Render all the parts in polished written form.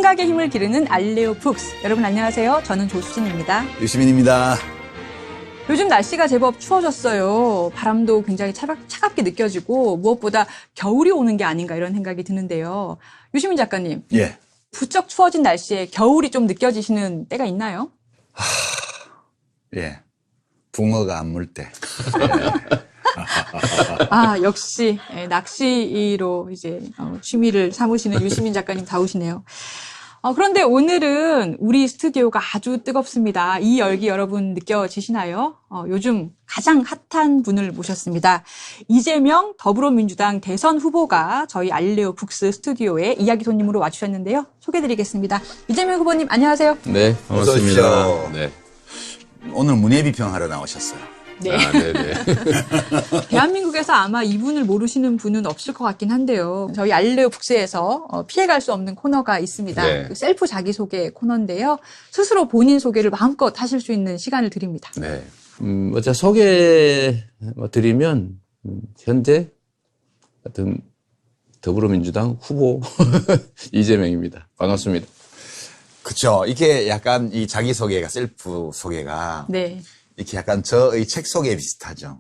시각의 힘을 기르는 알레오 북스. 여러분 안녕하세요. 저는 조수진입니다. 유시민입니다. 요즘 날씨가 제법 추워졌어요. 바람도 굉장히 차갑게 느껴지고 무엇보다 겨울이 오는 게 아닌가 이런 생각이 드는데요. 유시민 작가님. 예. 부쩍 추워진 날씨에 겨울이 좀 느껴지시는 때가 있나요? 예. 붕어가 안 물 때. 아, 역시 낚시로 이제 취미를 삼으시는 유시민 작가님 다우시네요. 그런데 오늘은 우리 스튜디오가 아주 뜨겁습니다. 이 열기 여러분 느껴지시나요? 요즘 가장 핫한 분을 모셨습니다. 이재명 더불어민주당 대선 후보가 저희 알레오 북스 스튜디오에 이야기 손님으로 와주셨는데요. 소개해드리겠습니다. 이재명 후보님 안녕하세요. 네, 반갑습니다. 네. 오늘 문예비평하러 나오셨어요. 네. 아, 네네. 대한민국에서 아마 이분을 모르시는 분은 없을 것 같긴 한데요. 저희 알레오 북스에서 피해갈 수 없는 코너가 있습니다. 네. 셀프 자기소개 코너인데요. 스스로 본인 소개를 마음껏 하실 수 있는 시간을 드립니다. 네. 제가 소개 드리면, 현재 하여튼 더불어민주당 후보 이재명입니다. 반갑습니다. 그쵸. 이게 약간 이 자기소개가, 셀프 소개가. 네. 이렇게 약간 저의 책 소개 비슷하죠.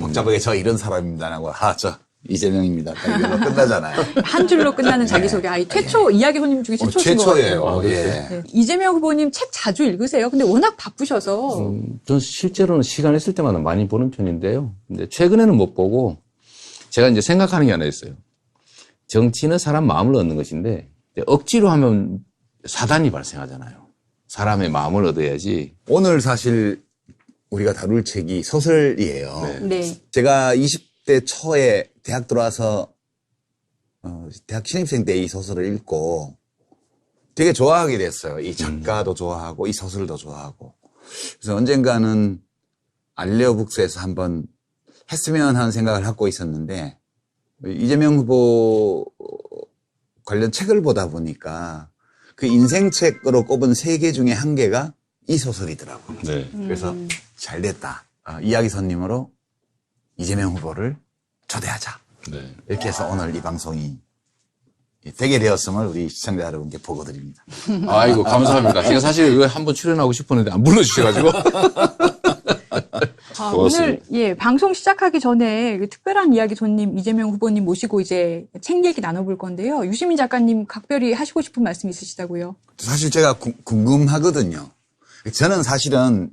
복잡하게 저 이런 사람입니다라고, 저 이재명입니다. 이걸로 끝나잖아요. 한 줄로 끝나는 자기소개. 최초, 이야기 손님 중에 최초신 것 같아요. 최초예요. 예. 네. 이재명 후보님 책 자주 읽으세요? 근데 워낙 바쁘셔서. 전 실제로는 시간 있을 때마다 많이 보는 편인데요. 근데 최근에는 못 보고, 제가 이제 생각하는 게 하나 있어요. 정치는 사람 마음을 얻는 것인데, 억지로 하면 사단이 발생하잖아요. 사람의 마음을 얻어야지. 오늘 사실 우리가 다룰 책이 소설이에요. 네. 제가 20대 초에 대학 들어와서 대학 신입생 때 이 소설을 읽고 되게 좋아하게 됐어요. 이 작가도 좋아하고 이 소설도 좋아하고. 그래서 언젠가는 알레오 북스에서 한번 했으면 하는 생각을 갖고 있었는데 이재명 후보 관련 책을 보다 보니까 그 인생책으로 꼽은 3개 중에 1개가 이 소설이더라고요. 네. 그래서 잘 됐다. 이야기 손님으로 이재명 후보를 초대하자. 네. 이렇게 해서 오늘 이 방송이 되게 되었음을 우리 시청자 여러분께 보고드립니다. 아이고, 감사합니다. 제가 사실 이거 한번 출연하고 싶었는데 안 불러주셔가지고. 오늘 방송 시작하기 전에 특별한 이야기 손님 이재명 후보님 모시고 이제 책 얘기 나눠볼 건데요. 유시민 작가님 각별히 하시고 싶은 말씀 있으시다고요? 사실 제가 궁금하거든요. 저는 사실은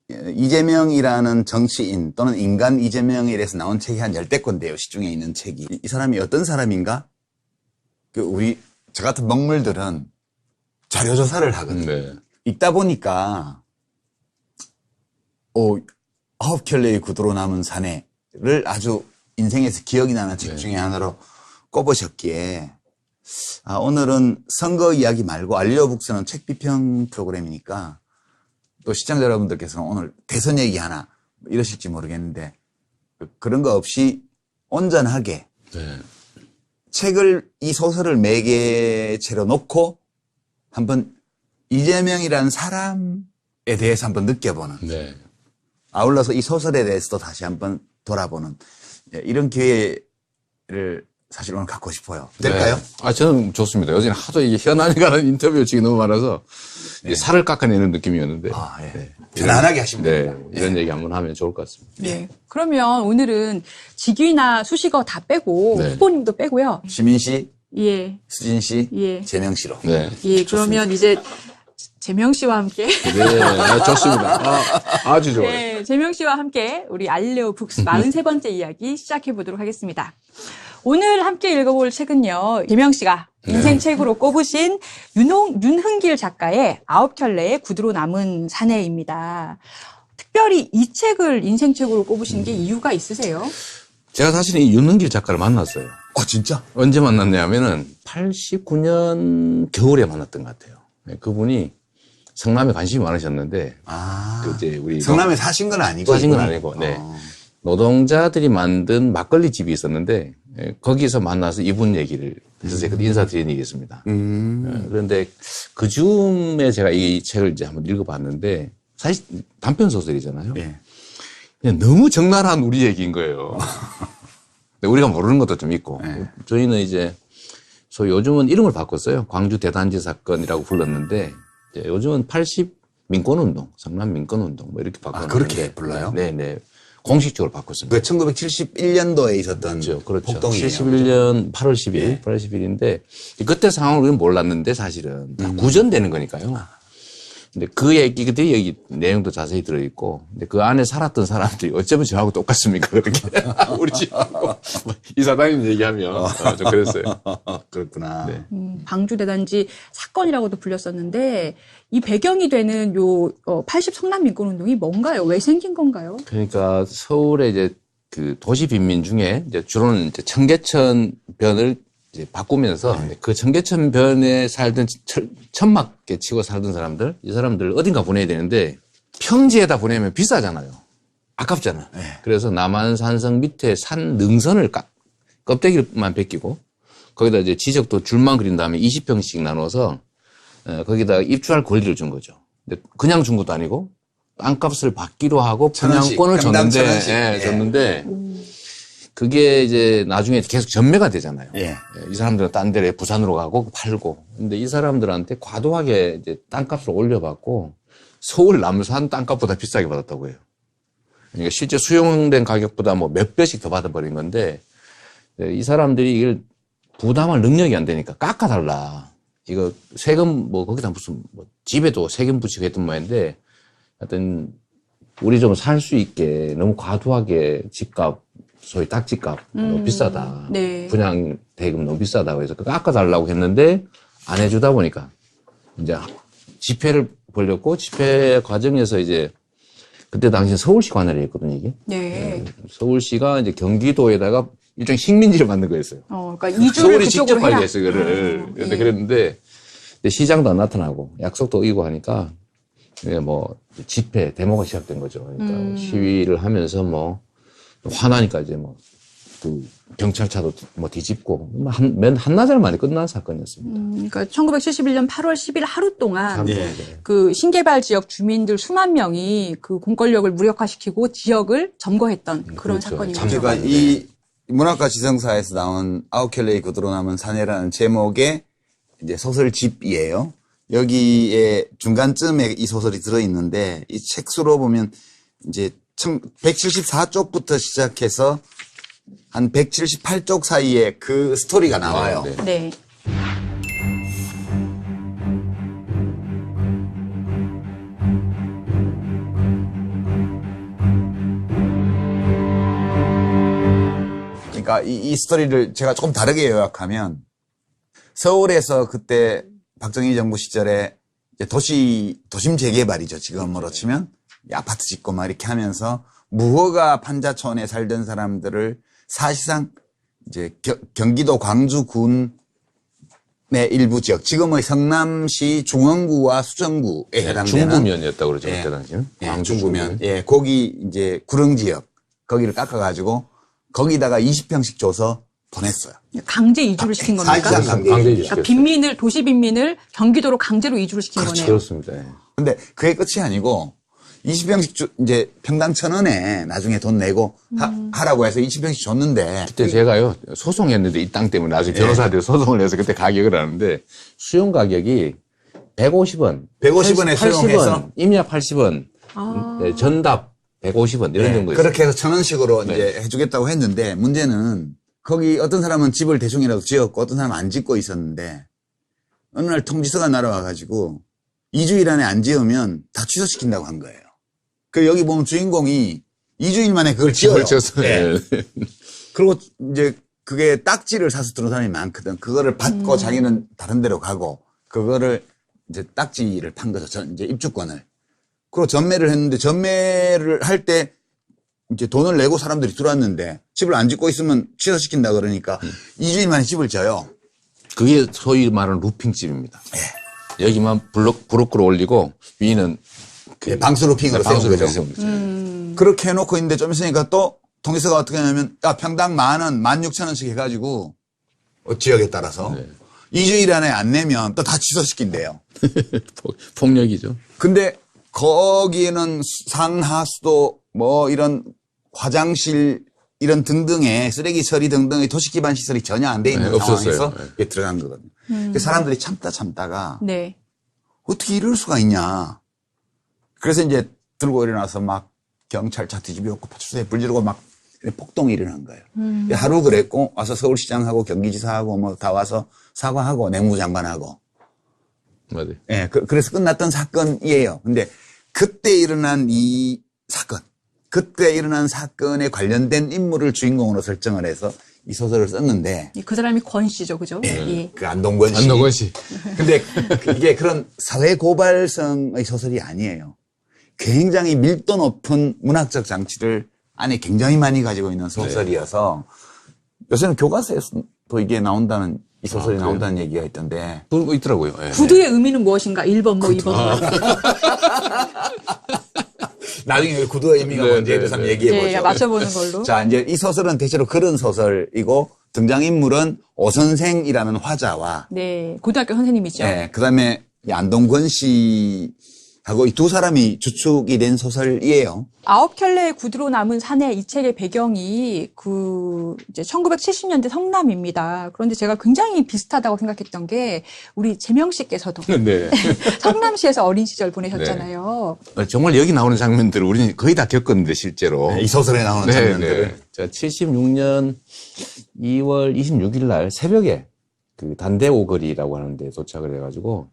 이재명이라는 정치인 또는 인간 이재명에 대해서 나온 책이 한 10대권데요. 시중에 있는 책이. 이 사람이 어떤 사람인가? 저 같은 먹물들은 자료조사를 하거든요. 네. 읽다 보니까 9켤레의 구두로 남은 사내를 아주 인생에서 기억이 나는 책 중에 하나로 꼽으셨기에 오늘은 선거 이야기 말고 알레오 북스는 책 비평 프로그램이니까 또 시청자 여러분들께서는 오늘 대선 얘기 하나 이러실지 모르겠는데 그런 거 없이 온전하게 네. 이 소설을 매개체로 놓고 한번 이재명이라는 사람에 대해서 한번 느껴보는 네. 아울러서 이 소설에 대해서도 다시 한번 돌아보는 이런 기회를 사실 오늘 갖고 싶어요. 될까요? 네. 저는 좋습니다. 요즘 하도 이게 현안에 관한 인터뷰 지금 너무 많아서 살을 깎아내는 느낌이었는데. 예. 네. 편안하게 하시면 됩니다. 이런 얘기 한번 하면 좋을 것 같습니다. 네. 그러면 오늘은 직위나 수식어 다 빼고 후보님도 빼고요. 시민 씨, 예. 수진 씨, 예. 재명 씨로. 네. 예, 그러면 이제 재명 씨와 함께. 네, 좋습니다. 아주 좋아요. 네, 재명 씨와 함께 우리 알레오 북스 43번째 이야기 시작해 보도록 하겠습니다. 오늘 함께 읽어볼 책은요, 재명 씨가 인생책으로 꼽으신 윤흥길 작가의 9켤레의 구두로 남은 사내입니다. 특별히 이 책을 인생책으로 꼽으신 게 이유가 있으세요? 제가 사실 이 윤흥길 작가를 만났어요. 진짜? 언제 만났냐면은 89년 겨울에 만났던 것 같아요. 그분이 성남에 관심이 많으셨는데, 이제 우리 성남에 사신 건 아니고. 사신 건 아니고, 네. 노동자들이 만든 막걸리 집이 있었는데, 거기서 만나서 이분 얘기를 해서 제가 인사드린 얘기 있습니다. 그런데 그 즈음에 제가 이 책을 이제 한번 읽어봤는데, 사실 단편소설이잖아요. 네. 그냥 너무 적나라한 우리 얘기인 거예요. 우리가 모르는 것도 좀 있고. 네. 저희는 이제 그래서 요즘은 이름을 바꿨어요. 광주 대단지 사건이라고 불렀는데 이제 요즘은 80 민권운동, 성남 민권운동 뭐 이렇게 바꿨는데 그렇게 불러요? 네네. 공식적으로 바꿨습니다. 그 1971년도에 있었던 그렇죠. 폭동이에요. 71년 8월 10일, 8월 10일인데 그때 상황을 우리는 몰랐는데 사실은 다 구전되는 거니까요. 근데 그 얘기들이 여기 내용도 자세히 들어있고, 근데 그 안에 살았던 사람들이 어쩌면 저하고 똑같습니까? 그렇게. 우리 집하고. 이사장님 얘기하면. 좀 그랬어요. 그렇구나. 네. 광주 대단지 사건이라고도 불렸었는데 이 배경이 되는 요 80 성남 민권운동이 뭔가요? 왜 생긴 건가요? 그러니까 서울의 이제 그 도시 빈민 중에 이제 주로는 이제 청계천 변을 이제 바꾸면서 그 청계천 변에 살던 천막에 치고 살던 사람들, 이 사람들 어딘가 보내야 되는데 평지에다 보내면 비싸잖아요. 아깝잖아. 그래서 남한산성 밑에 산 능선을 껍데기만 벗기고 거기다 이제 지적도 줄만 그린 다음에 20평씩 나눠서 거기다 입주할 권리를 준 거죠. 근데 그냥 준 것도 아니고 땅값을 받기로 하고 분양권을 줬는데 그게 이제 나중에 계속 전매가 되잖아요. 예. 이 사람들은 딴 데로 부산으로 가고 팔고. 근데 이 사람들한테 과도하게 이제 땅값을 올려받고 서울 남산 땅값보다 비싸게 받았다고 해요. 그러니까 실제 수용된 가격보다 뭐 몇 배씩 더 받아버린 건데 이 사람들이 이걸 부담할 능력이 안 되니까 깎아달라. 이거 세금 뭐 거기다 무슨 뭐 집에도 세금 붙이고 했던 모양인데 하여튼 우리 좀 살 수 있게 너무 과도하게 집값 소위 딱지값 너무 비싸다. 네. 분양 대금 너무 비싸다고 해서 깎아달라고 했는데 안 해주다 보니까 이제 집회를 벌였고 집회 과정에서 이제 그때 당시 서울시 관할이 했거든요, 이게. 네. 서울시가 이제 경기도에다가 일종의 식민지를 만든 거였어요. 그러니까 이주를 서울이 직접 그쪽으로 해라. 관리했어요, 그거를. 그런데 예. 그랬는데 시장도 안 나타나고 약속도 어기고 하니까 뭐 집회, 데모가 시작된 거죠. 그러니까 시위를 하면서 뭐 화나니까 이제 뭐 그 경찰차도 뭐 뒤집고 한나절 만에 끝난 사건이었습니다. 그러니까 1971년 8월 10일 하루 동안 네. 그 신개발 지역 주민들 수만 명이 그 공권력을 무력화시키고 지역을 점거했던 그런 그렇죠. 사건인 참 거죠. 제가 이 문학과 지성사에서 나온 아웃켈레이 그대로 남은 사내라는 제목의 이제 소설집이에요. 여기에 중간쯤에 이 소설이 들어있는데 이 책수로 보면 이제 174쪽부터 시작해서 한 178쪽 사이에 그 스토리가 나와요. 네. 네. 그러니까 이 스토리를 제가 조금 다르게 요약하면 서울에서 그때 박정희 정부 시절에 이제 도심 재개발이죠. 지금으로 치면 아파트 짓고 막 이렇게 하면서 무허가 판자촌에 살던 사람들을 사실상 이제 경기도 광주군의 일부 지역, 지금의 성남시 중원구와 수정구에 해당되는 중구면이었다고 그러죠, 예. 그때 당시는. 예, 광주 중구면. 예, 거기 이제 구릉 지역 거기를 깎아가지고 거기다가 20평씩 줘서 보냈어요. 강제 이주를 시킨 겁니까? 사실상 강제 이주. 그러니까 빈민을 도시 빈민을 경기도로 강제로 이주를 시킨 거네요. 그렇습니다. 예. 근데 그게 끝이 아니고 20평씩 이제 평당 1,000원에 나중에 돈 내고 하라고 해서 20평씩 줬는데 그때 제가요 소송했는데 이 땅 때문에 나중에 변호사들이 소송을 해서 그때 가격을 하는데 수용 가격이 150원, 150원에 80원, 수용해서 임야 80원, 네, 전답 150원 이런 네, 정도였어요. 그렇게 해서 1,000원씩으로 이제 해주겠다고 했는데 문제는 거기 어떤 사람은 집을 대충이라도 지었고 어떤 사람은 안 짓고 있었는데 어느 날 통지서가 날아와가지고 2주일 안에 안 지으면 다 취소시킨다고 한 거예요. 그 여기 보면 주인공이 2주일 만에 그걸 지어요. 지었어요. 네. 예. 그리고 이제 그게 딱지를 사서 들어온 사람이 많거든. 그거를 받고 자기는 다른 데로 가고 그거를 이제 딱지를 판 거죠. 이제 입주권을. 그리고 전매를 했는데 전매를 할 때 이제 돈을 내고 사람들이 들어왔는데 집을 안 짓고 있으면 취소시킨다 그러니까 2주일 만에 집을 져요. 그게 소위 말하는 루핑집입니다. 여기만 브로커로 올리고 위는 그 방수 루핑으로 세운 방수로 거죠. 세운 거죠. 그렇게 해놓고 있는데 좀 있으니까 또 통지서가 어떻게 하냐면 야 평당 10,000원, 16,000원씩 해가지고 지역에 따라서 2주일 안에 안 내면 또 다 취소시킨대요. 폭력이죠. 근데 거기에는 상하수도 뭐 이런 화장실 이런 등등의 쓰레기 처리 등등의 도시 기반 시설이 전혀 안 돼 있는 네, 상황에서 없었어요. 이게 들어간 거거든요. 그 사람들이 참다가 네. 어떻게 이럴 수가 있냐. 그래서 이제 들고 일어나서 막 경찰차 뒤집어놓고 파출소에 불지르고 막 폭동이 일어난 거예요. 하루 그랬고 와서 서울시장하고 경기지사하고 뭐 다 와서 사과하고 내무장관하고. 맞아요. 예, 그래서 끝났던 사건이에요. 근데 그때 일어난 이 사건, 그때 일어난 사건에 관련된 인물을 주인공으로 설정을 해서 이 소설을 썼는데. 그 사람이 권 씨죠, 그죠? 예. 그 안동권 씨. 안동건 씨. 근데 이게 그런 사회 고발성의 소설이 아니에요. 굉장히 밀도 높은 문학적 장치를 안에 굉장히 많이 가지고 있는 소설이어서 요새는 교과서에서도 이게 나온다는 이 소설이 나온다는 얘기가 있던데. 그런 거 있더라고요. 예. 구두의 의미는 무엇인가? 1번 뭐 2번 뭐. 나중에 구두의 의미가 네, 뭔지에 네, 대해서 한번 네. 얘기해보죠. 예, 맞춰보는 걸로. 자, 이제 이 소설은 대체로 그런 소설이고 등장인물은 오선생이라는 화자와 네. 고등학교 선생님이죠. 네, 그다음에 이 안동권 씨하고 이 두 사람이 주축이 된 소설이에요. 9켤레의 구두로 남은 산의 이 책의 배경이 이제 1970년대 성남입니다. 그런데 제가 굉장히 비슷하다고 생각했던 게 우리 재명 씨께서도 네. 성남시에서 어린 시절 보내셨잖아요. 정말 여기 나오는 장면들을 우리는 거의 다 겪었는데, 실제로. 이 소설에 나오는 장면들을. 자, 76년 2월 26일 날 새벽에 그 단대오거리라고 하는데 도착을 해가지고,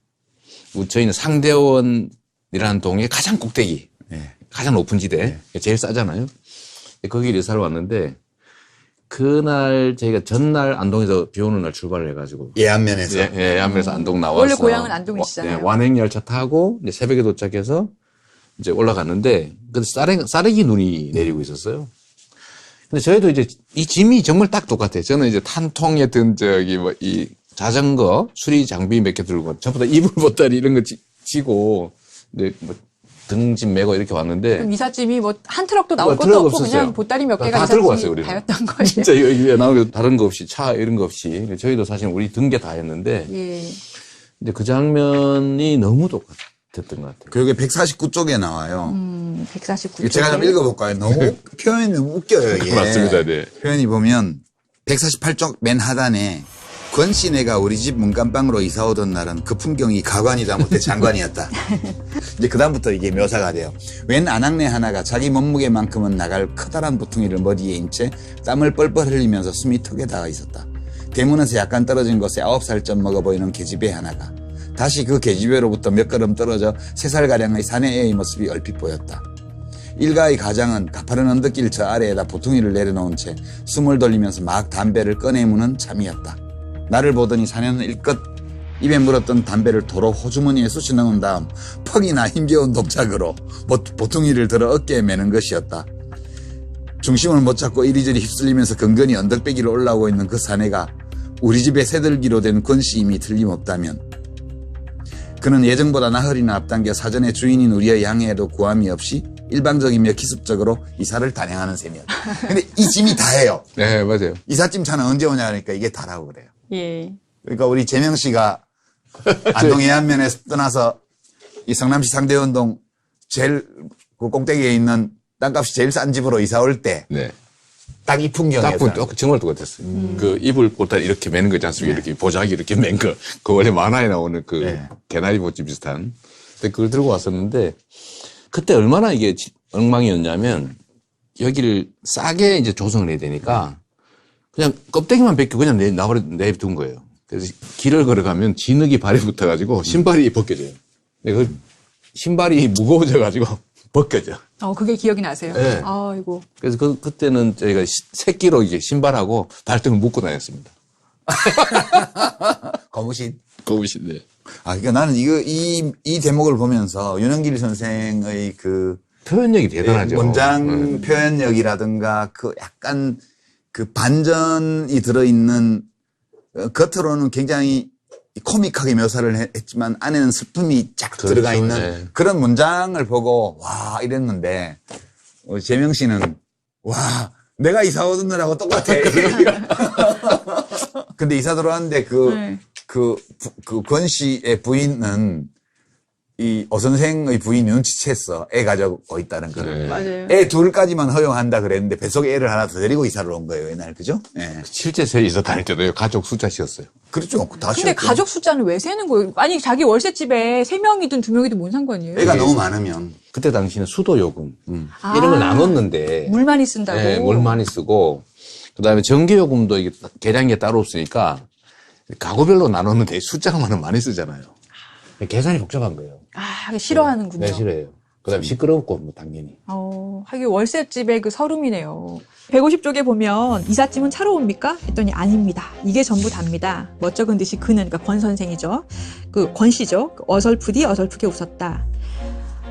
저희는 상대원이라는 동의 가장 꼭대기, 가장 높은 지대, 제일 싸잖아요. 거기를 이사를 왔는데, 그날 저희가 전날 안동에서 비 오는 날 출발을 해가지고. 예안면에서. 예안면에서 안동 나와서. 원래 고향은 안동이시잖아요. 완행열차 타고 이제 새벽에 도착해서 이제 올라갔는데, 그 싸래기 눈이 내리고 있었어요. 근데 저희도 이제 이 짐이 정말 딱 똑같아요. 저는 이제 탄통에 든 이 자전거, 수리 장비 몇 개 들고, 전부 다 이불 보따리 이런 거 지고, 이제 뭐 등짐 메고 이렇게 왔는데. 그럼 이삿짐이 뭐 한 트럭도 나올 뭐 것도 트럭 없고 없었어요. 그냥 보따리 몇 개가 다 들고 왔어요, 이삿짐이 우리는. 다였던 거예요. 진짜 여기 나오게 다른 거 없이, 차 이런 거 없이. 저희도 사실 우리 든 게 다 했는데. 예. 근데 그 장면이 너무 똑같았던 것 같아요. 그게 149쪽에 나와요. 149. 제가 좀 읽어볼까요? 너무 표현이 너무 웃겨요, 이게. 맞습니다, 네. 표현이 보면 148쪽 맨 하단에 권 씨네가 우리 집 문간방으로 이사 오던 날은 그 풍경이 가관이다 못해 장관이었다. 이제 그다음부터 이게 묘사가 돼요. 웬 아낙네 하나가 자기 몸무게만큼은 나갈 커다란 부퉁이를 머리에 인 채 땀을 뻘뻘 흘리면서 숨이 턱에 닿아 있었다. 대문에서 약간 떨어진 곳에 9살쯤 먹어 보이는 계집애 하나가 다시 그 계집애로부터 몇 걸음 떨어져 3살가량의 사내애의 모습이 얼핏 보였다. 일가의 가장은 가파른 언덕길 저 아래에다 보퉁이를 내려놓은 채 숨을 돌리면서 막 담배를 꺼내무는 참이었다. 나를 보더니 사내는 일껏 입에 물었던 담배를 도로 호주머니에 쑤시 넣은 다음 퍽이나 힘겨운 동작으로 보퉁이를 들어 어깨에 매는 것이었다. 중심을 못 잡고 이리저리 휩쓸리면서 근근히 언덕배기로 올라오고 있는 그 사내가 우리 집의 새들기로 된 권씨임이 틀림없다면 그는 예정보다 나흘이나 앞당겨 사전에 주인인 우리의 양해에도 구함이 없이 일방적이며 기습적으로 이사를 단행하는 셈이었다. 근데 이 짐이 다예요. 네, 맞아요. 이삿짐 차는 언제 오냐 그러니까 이게 다라고 그래요. 예. 그러니까 우리 재명 씨가 안동 해안면에서 떠나서 이 성남시 상대원동 제일 그 꼭대기에 있는 땅값이 제일 싼 집으로 이사 올 때 네. 딱 이 풍경이었어요. 정말 똑같았어요. 그 이불 보따리 이렇게 매는 거 있지 않습니까? 이렇게 보자기 이렇게 맨 거. 그 원래 만화에 나오는 그 네. 개나리 보치 비슷한. 근데 그걸 들고 왔었는데 그때 얼마나 이게 엉망이었냐면 여기를 싸게 이제 조성을 해야 되니까 그냥 껍데기만 벗겨 그냥 내둔 거예요. 그래서 길을 걸어가면 진흙이 발에 붙어가지고 신발이 벗겨져요. 근데 그 신발이 무거워져가지고 벗겨져. 그게 기억이 나세요? 네. 아이고. 그래서 그때는 저희가 새끼로 이게 신발하고 발등을 묶고 다녔습니다. 거무신. 거우신데. 그러니까 나는 이 대목을 보면서 윤영길 선생의 그 표현력이 대단하죠. 문장 표현력이라든가 그 약간 그 반전이 들어있는 겉으로는 굉장히 코믹하게 묘사를 했지만 안에는 슬픔이 쫙 그렇죠. 들어가 있는 네. 그런 문장을 보고 와 이랬는데 재명 씨는 와 내가 이사 오느라고 똑같아. 근데 이사 들어왔는데 그 권 씨의 부인은 이 어선생의 부인이 눈치챘어. 애 가지고 있다는 거를. 네. 맞아요. 애 둘까지만 허용한다 그랬는데 뱃속에 애를 하나 더 데리고 이사를 온 거예요, 옛날. 그죠? 예. 실제 셋이서 다닐 때도 가족 숫자 씌웠어요. 그렇죠. 다 근데 쉬웠죠. 가족 숫자는 왜 세는 거예요? 아니, 자기 월세집에 3명이든 2명이든 뭔 상관이에요? 애가 너무 많으면. 그때 당시는 수도 요금 아, 이런 걸 나눴는데 물 많이 쓴다고? 네, 물 많이 쓰고 그다음에 전기요금도 이게 계량기가 따로 없으니까 가구별로 나눴는데 숫자가 많이 쓰잖아요. 계산이 복잡한 거예요. 아, 싫어하는군요. 네, 싫어해요. 그다음에 시끄럽고 뭐 당연히. 하긴 월세집의 그 서름이네요. 150쪽에 보면 이삿짐은 차로 옵니까? 했더니 아닙니다. 이게 전부 답니다. 멋쩍은 듯이 그는, 그러니까 권 선생이죠. 그 권 씨죠. 어설프게 웃었다.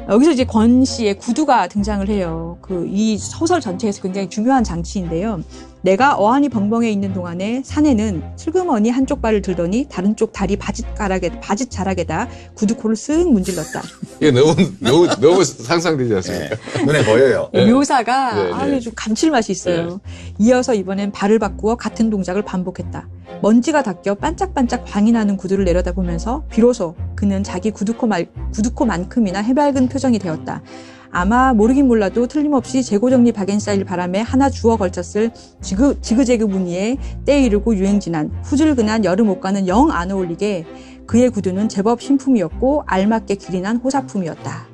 여기서 이제 권 씨의 구두가 등장을 해요. 이 소설 전체에서 굉장히 중요한 장치인데요. 내가 어안이 벙벙해 있는 동안에 사내는 슬그머니 한쪽 발을 들더니 다른 쪽 다리 바짓자락에다 구두코를 쓱 문질렀다. 이게 너무 상상되지 않습니까? 예. 눈에 보여요. 묘사가 네, 네. 아주 감칠맛이 있어요. 이어서 이번엔 발을 바꾸어 같은 동작을 반복했다. 먼지가 닦여 반짝반짝 광이 나는 구두를 내려다보면서 비로소 그는 자기 구두코만큼이나 해맑은 표정이 되었다. 아마 모르긴 몰라도 틀림없이 재고정리 박앤싸일 바람에 하나 주워 걸쳤을 지그재그 무늬에 때 이르고 유행지난 후줄근한 여름 옷과는 영 안 어울리게 그의 구두는 제법 신품이었고 알맞게 길이 난 호사품이었다.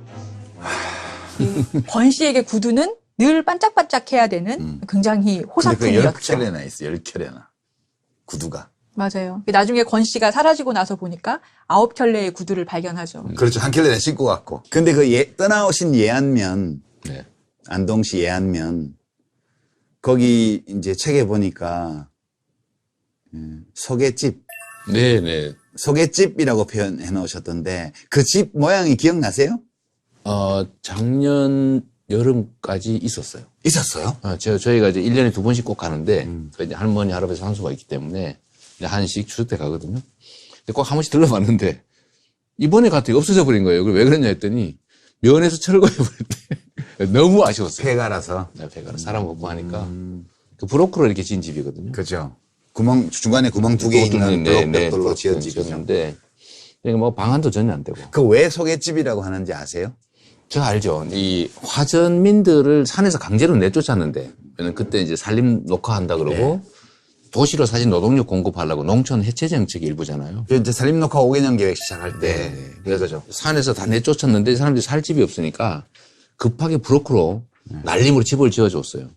권 씨에게 구두는 늘 반짝반짝해야 되는 굉장히 근데 그 호사품이었죠. 10켤레나 있어, 10켤레나. 구두가. 맞아요. 나중에 권 씨가 사라지고 나서 보니까 9켤레의 구두를 발견하죠. 그렇죠. 한 켤레는 씻고 갔고. 근데 떠나오신 예안면, 네. 안동시 예안면, 거기 이제 책에 보니까, 소개집, 네. 소개집이라고 표현해 놓으셨던데, 그 집 모양이 기억나세요? 작년 여름까지 있었어요. 있었어요? 저희가 이제 1년에 2번씩 꼭 가는데, 그 이제 할머니, 할아버지 산소가 있기 때문에, 이제 한식 추석 때 가거든요. 근데 꼭 한 번씩 들러봤는데, 이번에 갔더니 없어져 버린 거예요. 왜 그랬냐 했더니, 면에서 철거해 버렸대. 너무 아쉬웠어요. 폐가라서. 네, 배가 사람 없고 하니까. 그 브로커로 이렇게 지은 집이거든요. 그죠. 중간에 구멍 2개 있는 블록벽돌로 지은 집이었는데, 뭐 방안도 전혀 안 되고. 그 왜 소개집이라고 하는지 아세요? 제가 알죠. 이 화전민들을 산에서 강제로 내쫓았는데, 그때 이제 산림 녹화한다 그러고, 도시로 사실 노동력 공급하려고 농촌 해체 정책이 일부잖아요. 그 이제 산림녹화 5개년 계획 시작할 때. 그래서 산에서 다 내쫓았는데 사람들이 살 집이 없으니까 급하게 브로커로 날림으로 집을 지어줬어요.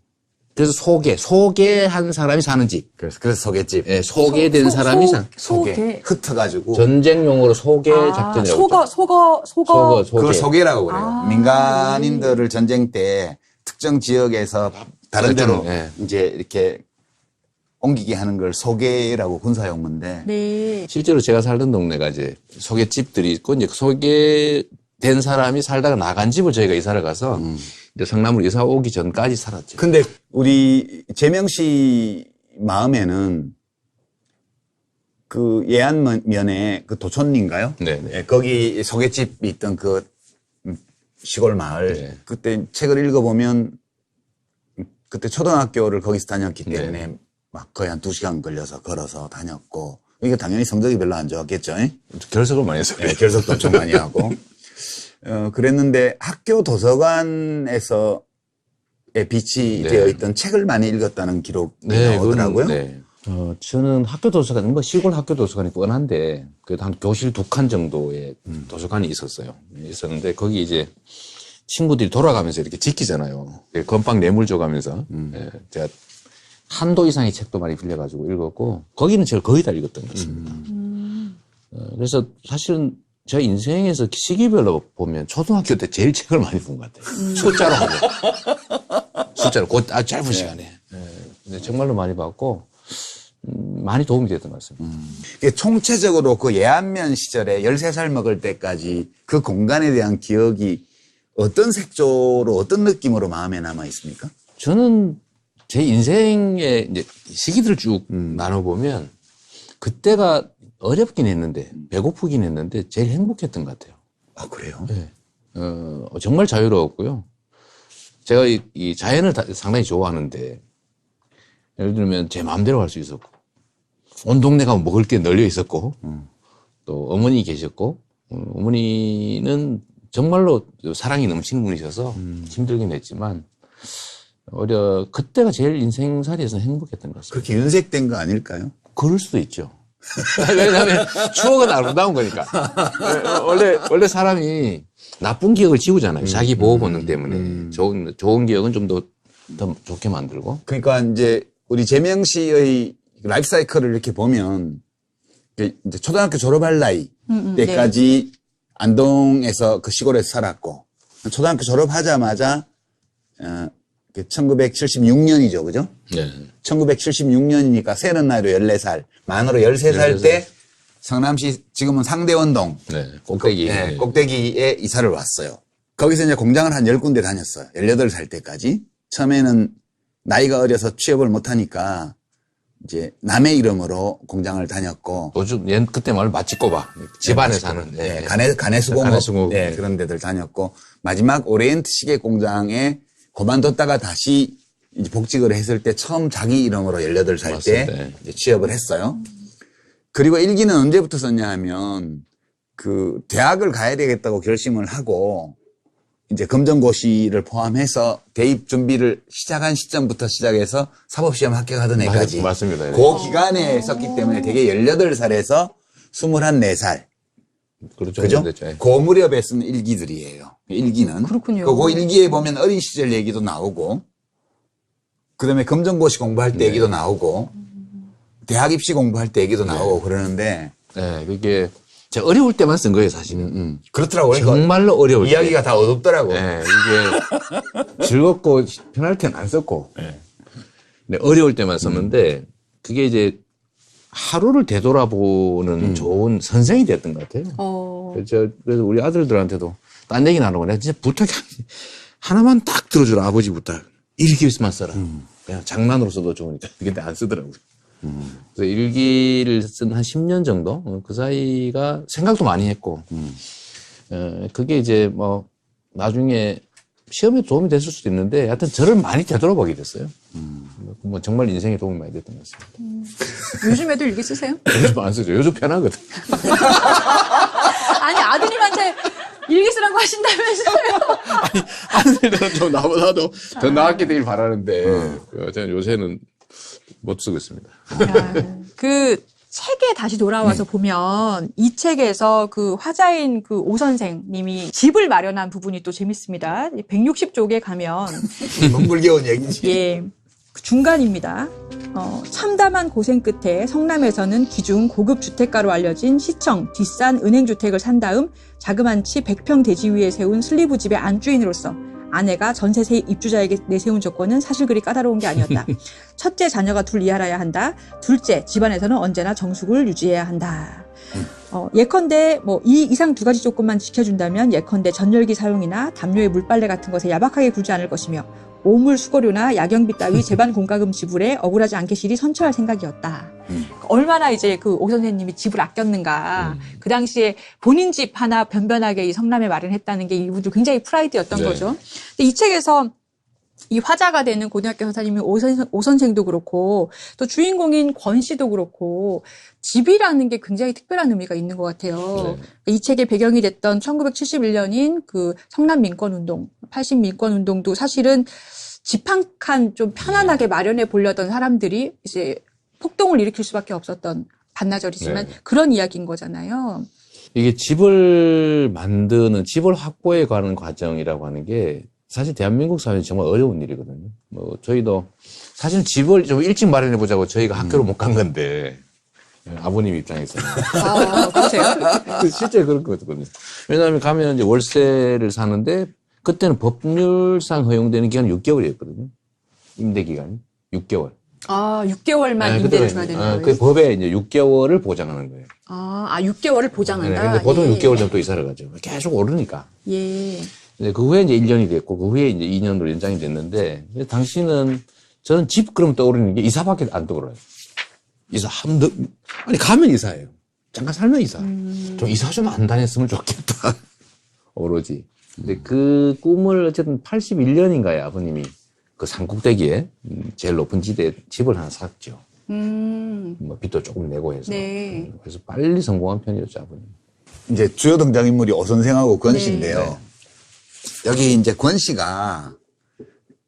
그래서 소개한 사람이 사는 집. 그래서 소개집. 예, 소개된 사람이 소개. 흩어가지고. 전쟁용으로 소개 작전이라고. 소거. 그걸 소개라고 그래요. 아. 민간인들을 전쟁 때 특정 지역에서 다른 데로 네. 이제 이렇게 옮기게 하는 걸 소개라고 군사용문데. 네. 실제로 제가 살던 동네가 이제 소개집들이 있고, 이제 소개된 사람이 살다가 나간 집을 저희가 이사를 가서, 이제 성남으로 이사 오기 전까지 살았죠. 근데 우리 재명 씨 마음에는 그 예안면에 그 도촌인가요? 네. 예, 거기 소개집이 있던 그 시골 마을. 네. 그때 책을 읽어보면 그때 초등학교를 거기서 다녔기 때문에 막 거의 한 2시간 걸려서 걸어서 다녔고, 이게 당연히 성적이 별로 안 좋았겠죠. 결석을 많이 했어요. 네, 결석도 엄청 많이 하고. 그랬는데 학교 도서관에서 빛이 되어 있던 책을 많이 읽었다는 기록이 나오더라고요. 네. 저는 학교 도서관, 뭐 시골 학교 도서관이 뻔한데, 그래도 한 교실 2칸 정도의 도서관이 있었어요. 있었는데, 거기 이제 친구들이 돌아가면서 이렇게 지키잖아요. 건빵 뇌물 줘가면서. 네, 제가 한도 이상의 책도 많이 빌려가지고 읽었고, 거기는 제가 거의 다 읽었던 것 같습니다. 그래서 사실은 제 인생에서 시기별로 보면 초등학교 때 제일 책을 많이 본 것 같아요. 숫자로 하면. 숫자로, 아주 짧은 시간에. 근데 정말로 많이 봤고, 많이 도움이 됐던 것 같습니다. 총체적으로 그 예안면 시절에 13살 먹을 때까지 그 공간에 대한 기억이 어떤 색조로, 어떤 느낌으로 마음에 남아 있습니까? 저는 제 인생의 이제 시기들을 쭉 나눠보면, 그때가 어렵긴 했는데, 배고프긴 했는데, 제일 행복했던 것 같아요. 아, 그래요? 네. 정말 자유로웠고요. 제가 이 자연을 상당히 좋아하는데, 예를 들면 제 마음대로 할 수 있었고, 온 동네가 먹을 게 널려 있었고, 또 어머니 계셨고, 어머니는 정말로 사랑이 넘치는 분이셔서 힘들긴 했지만 그때가 제일 인생살이에서 행복했던 것 같습니다. 그렇게 윤색된 거 아닐까요? 그럴 수도 있죠. 왜냐하면 추억은 아름다운 거니까. 원래 사람이 나쁜 기억을 지우잖아요. 자기 보호 본능 때문에. 좋은 기억은 좀 더 좋게 만들고. 그러니까 이제 우리 재명 씨의 라이프 사이클을 이렇게 보면 이제 초등학교 졸업할 나이 때까지 안동에서 그 시골에서 살았고 초등학교 졸업하자마자 1976년이죠, 그죠? 네. 1976년이니까 세는 나이로 14살, 만으로 13살 때 성남시 지금은 상대원동 네. 꼭대기. 네, 꼭대기에 이사를 왔어요. 거기서 이제 공장을 한 10군데 다녔어요. 18살 때까지. 처음에는 나이가 어려서 취업을 못하니까 이제 남의 이름으로 공장을 다녔고. 요즘 그때 말로 마치꼬바 집안에 사는. 네, 가내수공업. 네, 그런 데들 다녔고 마지막 오리엔트 시계 공장에 그만뒀다가 다시 이제 복직을 했을 때 처음 자기 이름으로 18살 때 이제 취업을 했어요. 그리고 일기는 언제부터 썼냐 하면 그 대학을 가야 되겠다고 결심을 하고 이제 검정고시를 포함해서 대입 준비를 시작한 시점부터 시작해서 사법시험 합격하던 애까지. 맞습니다. 그 기간에 썼기 때문에 되게 18살에서 24살. 그렇죠. 그죠? 됐죠. 그 무렵에 쓴 일기들이에요. 일기는. 그렇군요. 그 일기에 보면 어린 시절 얘기도 나오고, 그 다음에 검정고시 공부할 때 얘기도 나오고, 대학 입시 공부할 때 얘기도 나오고 그러는데. 네, 그게 제가 어려울 때만 쓴 거예요, 사실은. 그렇더라고요. 정말로 어려울 때. 이야기가 다 어둡더라고. 네, 이게 즐겁고 편할 때는 안 썼고, 네, 어려울 때만 썼는데, 그게 이제 하루를 되돌아보는 좋은 선생이 됐던 것 같아요. 그래서 우리 아들들한테도 딴 얘기 나누고 내가 진짜 부탁이 하나만 딱 들어주라, 아버지 부탁. 일기만 써라. 그냥 장난으로 써도 좋으니까. 근데 안 쓰더라고요. 그래서 일기를 쓴 한 10년 정도? 그 사이가 생각도 많이 했고, 그게 이제 뭐, 나중에 시험에 도움이 됐을 수도 있는데, 하여튼 저를 많이 되돌아보게 됐어요. 뭐 정말 인생에 도움이 많이 됐던 것 같습니다. 요즘에도 일기 쓰세요? 요즘 안 쓰죠. 요즘 편하거든. 아니, 아드님한테 일기 쓰라고 하신다면서요? 아들들은 좀 나보다도 더 나았게 되길 바라는데, 저는 요새는 못 쓰고 있습니다. 그 책에 다시 돌아와서 보면 이 책에서 그 화자인 그 오 선생님이 집을 마련한 부분이 또 재밌습니다. 160쪽에 가면 눈물겨운 얘기지. 예, 그 중간입니다. 참담한 고생 끝에 성남에서는 기중 고급 주택가로 알려진 시청 뒷산 은행주택을 산 다음 자그만치 100평 대지 위에 세운 슬리브 집의 안주인으로서 아내가 전세 입주자에게 내세운 조건은 사실 그리 까다로운 게 아니었다. 첫째, 자녀가 둘 이하라야 한다. 둘째, 집안에서는 언제나 정숙을 유지해야 한다. 예컨대 이 이상 두 가지 조건만 지켜준다면 예컨대 전열기 사용이나 담요의 물빨래 같은 것에 야박하게 굴지 않을 것이며 오물 수거료나 야경비 따위 재반 공과금 지불에 억울하지 않게 실이 선처할 생각이었다. 얼마나 이제 그 오 선생님이 집을 아꼈는가. 그 당시에 본인 집 하나 변변하게 이 성남에 마련했다는 게 이분들 굉장히 프라이드였던 거죠. 근데 이 책에서 이 화자가 되는 고등학교 선생님인 오 선생도 그렇고 또 주인공인 권 씨도 그렇고 집이라는 게 굉장히 특별한 의미가 있는 것 같아요. 이 책의 배경이 됐던 1971년인 그 성남 민권운동, 80 민권운동도 사실은 집 한 칸 좀 편안하게 마련해 보려던 사람들이 이제 폭동을 일으킬 수밖에 없었던 반나절이지만 그런 이야기인 거잖아요. 이게 집을 집을 확보해 가는 과정이라고 하는 게 사실 대한민국 사회는 정말 어려운 일이거든요. 저희도 사실 집을 좀 일찍 마련해 보자고 저희가 학교를 못 간 건데 아버님 입장에서는. 그러세요? 실제 그런 거거든요. 왜냐하면 가면 이제 월세를 사는데 그때는 법률상 허용되는 기간은 6개월이었거든요. 임대 기간이 6개월. 6개월만 임대를 줘야 되는 거예요? 그 법에 이제 6개월을 보장하는 거예요. 6개월을 보장한다? 근데 보통 6개월 전부터 이사를 가죠. 계속 오르니까. 예. 그 후에 이제 1년이 됐고, 그 후에 이제 2년으로 연장이 됐는데, 당시는 저는 집 그럼 떠오르는 게 이사밖에 안 떠오르요. 가면 이사예요. 잠깐 살면 이사. 좀 이사 좀 안 다녔으면 좋겠다. 오로지. 근데 그 꿈을 어쨌든 81년인가에 아버님이 그 산꼭대기에 제일 높은 지대에 집을 하나 샀죠. 빚도 조금 내고 해서. 네. 그래서 빨리 성공한 편이었죠, 아버님. 이제 주요 등장인물이 오 선생하고 권 씨인데요. 네. 여기 이제 권 씨가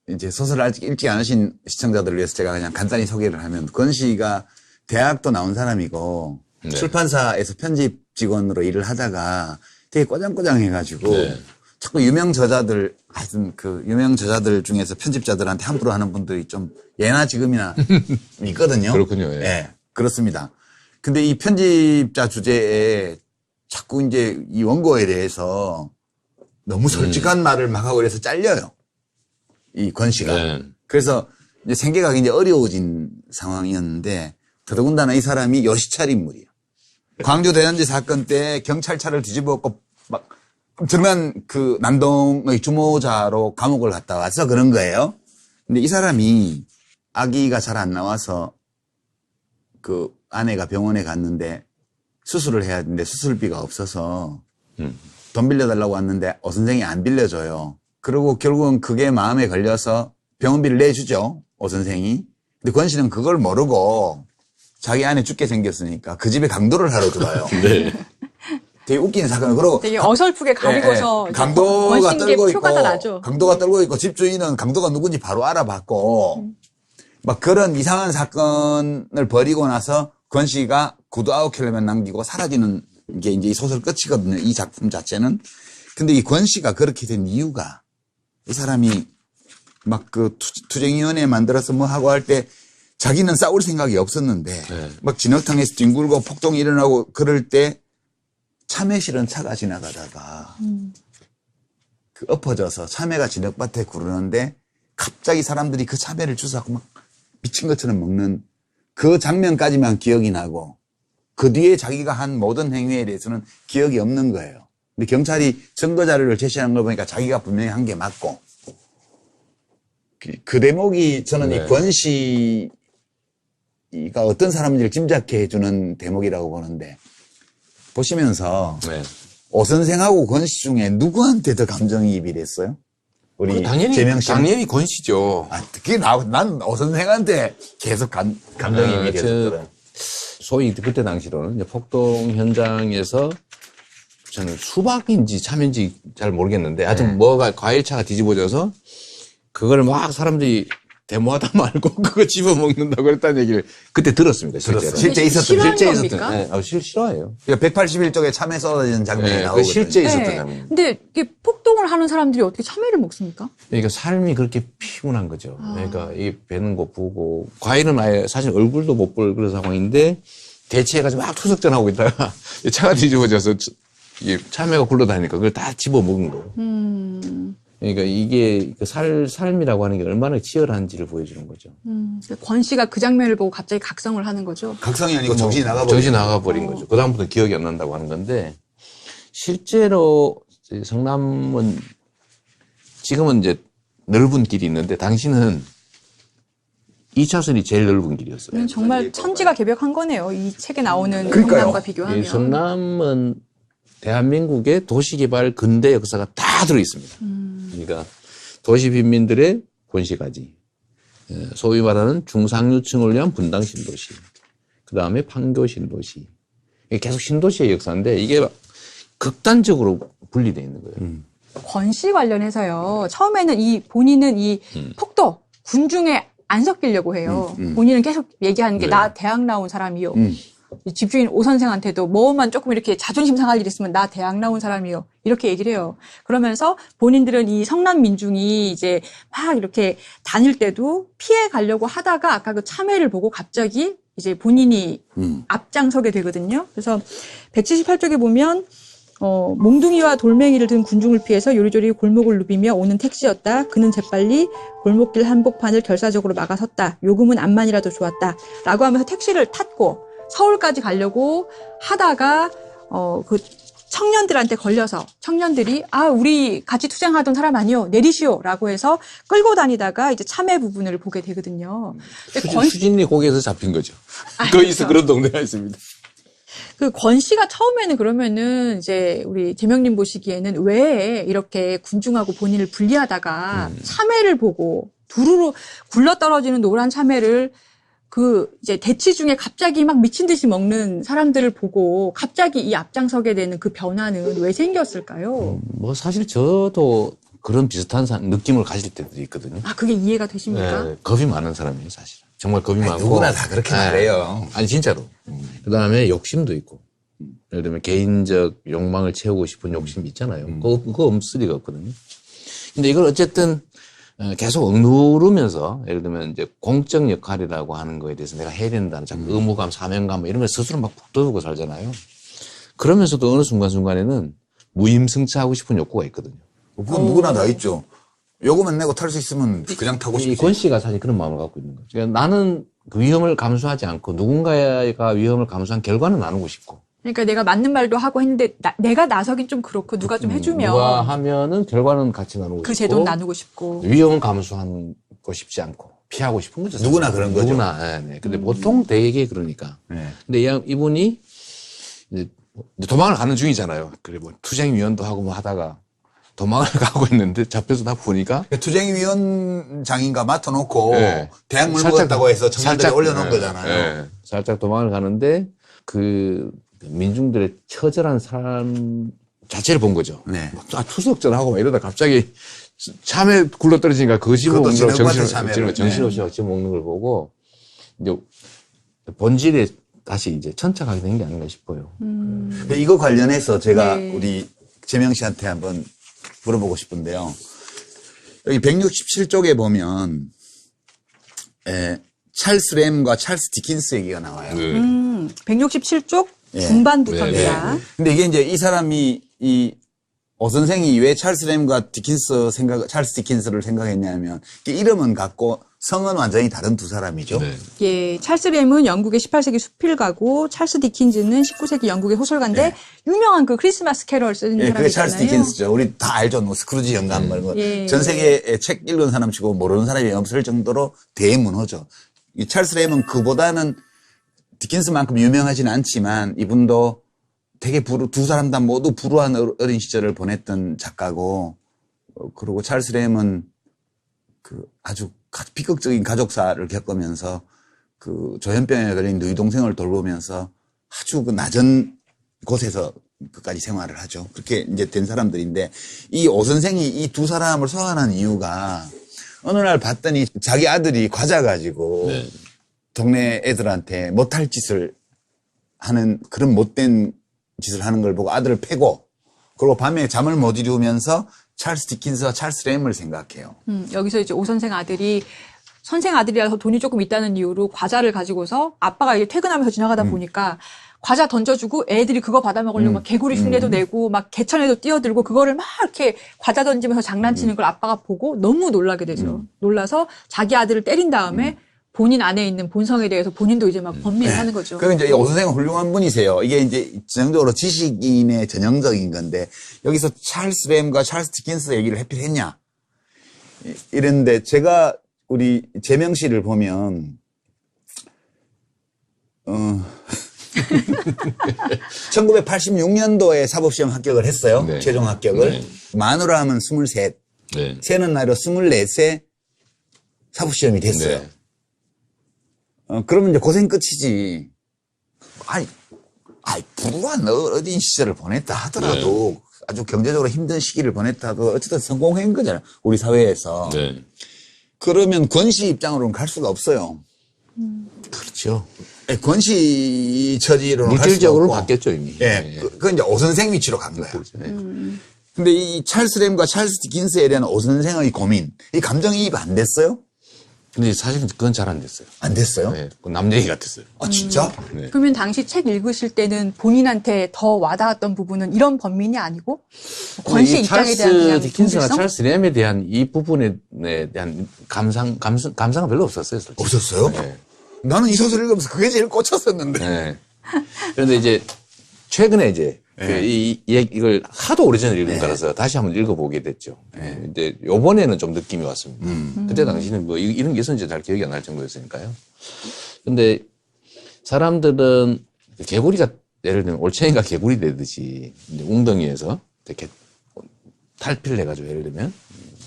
이제 소설을 아직 읽지 않으신 시청자들을 위해서 제가 그냥 간단히 소개를 하면 권 씨가 대학도 나온 사람이고 네. 출판사에서 편집 직원으로 일을 하다가 되게 꼬장꼬장해가지고 네. 자꾸 유명 저자들 하여튼 그 유명 저자들 중에서 편집자들한테 함부로 하는 분들이 좀 예나 지금이나 있거든요. 그렇군요. 예. 네, 그렇습니다. 근데 이 편집자 주제에 자꾸 이제 이 원고에 대해서 너무 솔직한 말을 막 하고 그래서 잘려요. 이 권 씨가. 네. 그래서 이제 생계가 굉장히 어려워진 상황이었는데 더더군다나 이 사람이 여시찰 인물이에요. 광주 대전지 사건 때 경찰차를 뒤집어엎고 막 엄청난 그 난동의 주모자로 감옥을 갔다 와서 그런 거예요. 근데 이 사람이 아기가 잘 안 나와서 그 아내가 병원에 갔는데 수술을 해야 되는데 수술비가 없어서 돈 빌려달라고 왔는데 오 선생이 안 빌려줘요. 그리고 결국은 그게 마음에 걸려서 병원비를 내주죠. 오 선생이. 근데 권 씨는 그걸 모르고 자기 아내 죽게 생겼으니까 그 집에 강도를 하러 들어요. 네. 되게 웃기는 사건을. 그러고 되게 어설프게 가리고서 이제 강도가 권신께 떨고 표가 다 있고, 나죠. 강도가 떨고 있고 집주인은 강도가 누군지 바로 알아봤고, 막 그런 이상한 사건을 벌이고 나서 권 씨가 구두 9킬로만 남기고 사라지는 게 이제 이 소설 끝이거든요. 이 작품 자체는. 근데 이 권 씨가 그렇게 된 이유가 이 사람이 막 그 투쟁위원회 만들어서 뭐 하고 할 때 자기는 싸울 생각이 없었는데 네. 막 진흙탕에서 뒹굴고 폭동이 일어나고 그럴 때 참외 실은 차가 지나가다가 그 엎어져서 참외가 진흙밭에 구르는데 갑자기 사람들이 그 참외를 주워갖고 막 미친 것처럼 먹는 그 장면까지만 기억이 나고 그 뒤에 자기가 한 모든 행위에 대해서는 기억이 없는 거예요. 근데 경찰이 증거 자료를 제시하는 걸 보니까 자기가 분명히 한 게 맞고 그 대목이 저는 네. 이 권 씨가 어떤 사람인지를 짐작해 해주는 대목이라고 보는데 보시면서 네. 오 선생하고 권 씨 중에 누구한테 더 감정이입이 됐어요? 우리 재명 씨. 당연히 권 씨죠. 아, 그게 난 오 선생한테 계속 감정이입이 됐었거든. 소위 그때 당시로는 이제 폭동 현장에서 저는 수박인지 참인지 잘 모르겠는데 하여튼 뭐가 과일차가 뒤집어져서 그걸 막 사람들이 데모하다 말고 그거 집어먹는다고 그랬다는 얘기를 그때 들었습니다. 실제로. 들었어요. 실제 있었던, 실화인 실제 겁니까? 있었던. 네, 싫어해요. 그러니까 181쪽에 참외 쏟아지는 장면이 네, 그 나오거든요. 실제 있었던 네. 장면. 근데 이게 폭동을 하는 사람들이 어떻게 참외를 먹습니까? 그러니까 삶이 그렇게 피곤한 거죠. 그러니까 이 배는 고프고 과일은 아예 사실 얼굴도 못 볼 그런 상황인데 대치해가지고 막 투석전하고 있다가 차가 뒤집어져서 이 참외가 굴러다니니까 그걸 다 집어먹은 거고. 그러니까 이게 그 삶이라고 하는 게 얼마나 치열한지를 보여주는 거죠. 권 씨가 그 장면을 보고 갑자기 각성을 하는 거죠. 각성이 아니고 정신이 나가버린 정신이 나가버린 거죠. 그다음부터 기억이 안 난다고 하는 건데, 실제로 성남은 지금은 이제 넓은 길이 있는데, 당시는 2차선이 제일 넓은 길이었어요. 정말 천지가 개벽한 거네요. 이 책에 나오는 그러니까요. 성남과 비교하면. 이 성남은 대한민국의 도시개발 근대 역사가 다 들어있습니다. 그러니까 도시 빈민들의 권시가지, 소위 말하는 중상류층을 위한 분당 신도시, 그 다음에 판교 신도시, 이게 계속 신도시의 역사인데 이게 극단적으로 분리되어 있는 거예요. 권 씨 관련해서요. 처음에는 본인은 이 폭도 군중에 안 섞이려고 해요. 본인은 계속 얘기하는 게 네. 나 대학 나온 사람이요. 이 집주인 오 선생한테도 뭐만 조금 이렇게 자존심 상할 일 있으면 나 대학 나온 사람이요. 이렇게 얘기를 해요. 그러면서 본인들은 이 성남 민중이 이제 막 이렇게 다닐 때도 피해 가려고 하다가 아까 그 참회를 보고 갑자기 이제 본인이 앞장서게 되거든요. 그래서 178쪽에 보면 몽둥이와 돌멩이를 든 군중을 피해서 요리조리 골목을 누비며 오는 택시였다. 그는 재빨리 골목길 한복판을 결사적으로 막아섰다. 요금은 암만이라도 좋았다. 라고 하면서 택시를 탔고 서울까지 가려고 하다가 그 청년들한테 걸려서 청년들이 우리 같이 투쟁하던 사람 아니요 내리시오 라고 해서 끌고 다니다가 이제 참회 부분을 보게 되거든요. 수진리 거기에서 잡힌 거죠. 거기서 그렇죠. 그런 동네가 있습니다. 그 권 씨가 처음에는 그러면은 이제 우리 대명님 보시기에는 왜 이렇게 군중하고 본인을 분리하다가 참외를 보고 두루루 굴러떨어지는 노란 참외를 이제 대치 중에 갑자기 막 미친 듯이 먹는 사람들을 보고 갑자기 이 앞장서게 되는 그 변화는 왜 생겼을까요? 뭐 사실 저도 그런 비슷한 느낌을 가질 때도 있거든요. 아, 그게 이해가 되십니까? 네, 겁이 많은 사람이에요, 사실. 정말 겁이 많고. 누구나 다 그렇게 말해요. 아니, 진짜로. 그 다음에 욕심도 있고. 예를 들면 개인적 욕망을 채우고 싶은 욕심이 있잖아요. 그거 없을 리가 없거든요. 근데 이걸 어쨌든 계속 억누르면서 예를 들면 이제 공적 역할이라고 하는 거에 대해서 내가 해야 된다는 자꾸 의무감, 사명감 이런 걸 스스로 막 북돋우고 살잖아요. 그러면서도 어느 순간순간에는 무임승차하고 싶은 욕구가 있거든요. 그건 누구나 다 있죠. 요금만 내고 탈 수 있으면 그냥 타고 싶지. 권 씨가 사실 그런 마음을 갖고 있는 거죠. 그러니까 나는 그 위험을 감수하지 않고 누군가가 위험을 감수한 결과는 나누고 싶고. 그러니까 내가 맞는 말도 하고 했는데 내가 나서긴 좀 그렇고 누가 좀 해주면 누가 하면은 결과는 같이 나누고 그 싶고. 제도는 나누고 싶고. 위험은 감수하고 싶지 않고 피하고 싶은 거죠. 사실. 누구나 그런 거죠. 누구나. 네, 네. 근데 보통 대개 그러니까. 네. 근데 이분이 이제 도망을 가는 중이잖아요. 그래 뭐 투쟁위원도 하고 뭐 하다가 도망을 가고 있는데 잡혀서 다 보니까 투쟁위원장인가 맡아놓고 네. 대학 물 살짝, 먹었다고 해서 청년들이 살짝, 올려놓은 네, 거잖아요. 네. 살짝 도망을 가는데 그 민중들의 처절한 삶 자체를 본 거죠. 네. 투석전하고 막 이러다 갑자기 참에 굴러떨어지니까 그거 그것도 씹어먹는 걸 진흙밭에 참외를. 정신없이 씹어먹는 걸 보고 이제 본질에 다시 이제 천착하게 된 게 아닌가 싶어요. 근데 이거 관련해서 제가 네. 우리 재명 씨한테 한번 물어보고 싶은데요. 여기 167쪽에 보면 찰스 램과 찰스 디킨스 얘기가 나와요. 167쪽 예. 중반부터입니다. 네, 근데 이게 이제 이 사람이 오 선생이 왜 찰스 램과 찰스 디킨스를 생각했냐면 이름은 같고 성은 완전히 다른 두 사람이죠. 네. 예, 찰스 램은 영국의 18세기 수필가고 찰스 디킨즈는 19세기 영국의 호설가인데 유명한 그 크리스마스 캐럴 쓰는 예, 그게 찰스 사람이잖아요. 디킨스죠. 우리 다 알죠. 뭐 스크루지 연간 뭐 예. 전 세계에 책 읽은 사람 치고 모르는 사람이 없을 정도로 대문호죠. 이 찰스 램은 그보다는 디킨스만큼 유명하진 않지만 이분도 되게 두 사람 다 모두 불우한 어린 시절을 보냈던 작가고 그리고 찰스 램은 그 아주 비극적인 가족사를 겪으면서 그 조현병에 걸린 누이 동생을 돌보면서 아주 그 낮은 곳에서 끝까지 생활을 하죠. 그렇게 이제 된 사람들인데 이 오 선생이 이 두 사람을 소환한 이유가 어느 날 봤더니 자기 아들이 과자 가지고 네. 동네 애들한테 못할 짓을 하는 그런 못된 짓을 하는 걸 보고 아들을 패고 그리고 밤에 잠을 못 이루면서 찰스 디킨스와 찰스 램을 생각해요. 여기서 이제 오 선생 아들이 선생 아들이라서 돈이 조금 있다는 이유로 과자를 가지고서 아빠가 이제 퇴근하면서 지나가다 보니까 과자 던져주고 애들이 그거 받아 먹으려고 막 개구리 흉내도 내고 막 개천에도 뛰어들고 그거를 막 이렇게 과자 던지면서 장난치는 걸 아빠가 보고 너무 놀라게 되죠. 놀라서 자기 아들을 때린 다음에 본인 안에 있는 본성에 대해서 본인도 이제 막 번민을 하는 거죠. 그리고 이제 오 선생은 훌륭한 분이세요. 이게 이제 전형적으로 지식인의 전형적인 건데 여기서 찰스 램과 찰스 디킨스 얘기를 하필했냐 이랬는데 제가 우리 재명 씨를 보면 1986년도에 사법시험 합격을 했어요. 네. 최종 합격을. 네. 만으로 하면 23, 네. 세는 나이로 24세 사법시험이 됐어요. 네. 그러면 이제 고생 끝이지. 불우한 어린 시절을 보냈다 하더라도 네. 아주 경제적으로 힘든 시기를 보냈다 하더라도 어쨌든 성공한 거잖아요. 우리 사회에서. 네. 그러면 권씨 입장으로는 갈 수가 없어요. 그렇죠. 권씨 처지로는 갈 수가 물질적으로 없고. 바뀌었죠, 이미. 예. 그건 이제 오 선생 위치로 간 거야. 그렇죠. 네. 근데 이 찰스 램과 찰스 디킨스에 대한 오 선생의 고민, 이 감정이입 안 됐어요? 근데 사실은 그건 잘 안 됐어요. 안 됐어요? 네. 그건 남 얘기 같았어요. 아, 진짜? 네. 그러면 당시 책 읽으실 때는 본인한테 더 와닿았던 부분은 이런 번민이 아니고 권씨 이 입장에 대한 찰스 그냥 디킨스나 동질성? 찰스 램에 대한 이 부분에 대한 감상은 별로 없었어요, 솔직히. 없었어요? 네. 나는 이 소설 읽으면서 그게 제일 꽂혔었는데. 네. 그런데 이제 최근에 이제 이걸 하도 오래전에 읽은 거라서 다시 한번 읽어보게 됐죠. 근데 요번에는 좀 느낌이 왔습니다. 그때 당시는 뭐 이런 게 있었는지 잘 기억이 안 날 정도였으니까요. 근데 사람들은 개구리가 예를 들면 올챙이가 개구리 되듯이 이제 웅덩이에서 이렇게 탈피를 해가지고 예를 들면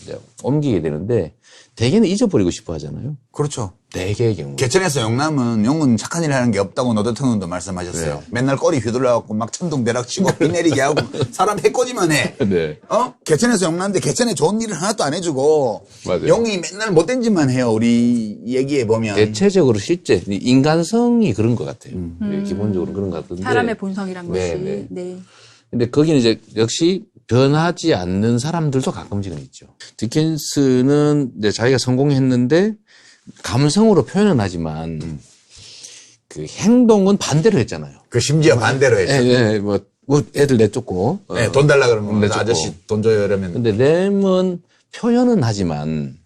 이제 옮기게 되는데 대개는 잊어버리고 싶어 하잖아요. 그렇죠. 대개의 경우. 개천에서 용남은 용은 착한 일 하는 게 없다고 노 대통령도 말씀하셨어요. 네. 맨날 꼬리 휘둘러갖고 막 천둥벼락 치고 비 내리게 하고 사람 해코지만 해. 네. 개천에서 용남인데 개천에 좋은 일을 하나도 안 해주고 맞아요. 용이 맨날 못된 짓만 해요. 우리 얘기해 보면. 대체적으로 실제 인간성이 그런 것 같아요. 네, 기본적으로 그런 것 같은데. 사람의 본성이란 네, 것이. 네. 네. 근데 거기는 이제 역시 변하지 않는 사람들도 가끔씩은 있죠. 디켄스는 이제 자기가 성공했는데 감성으로 표현은 하지만 그 행동은 반대로 했잖아요. 그 심지어 반대로 했죠. 예, 뭐 애들 내쫓고. 네, 돈 달라 그러면 내쫓고. 아저씨 돈 줘요 이러면. 근데 램은 표현은 하지만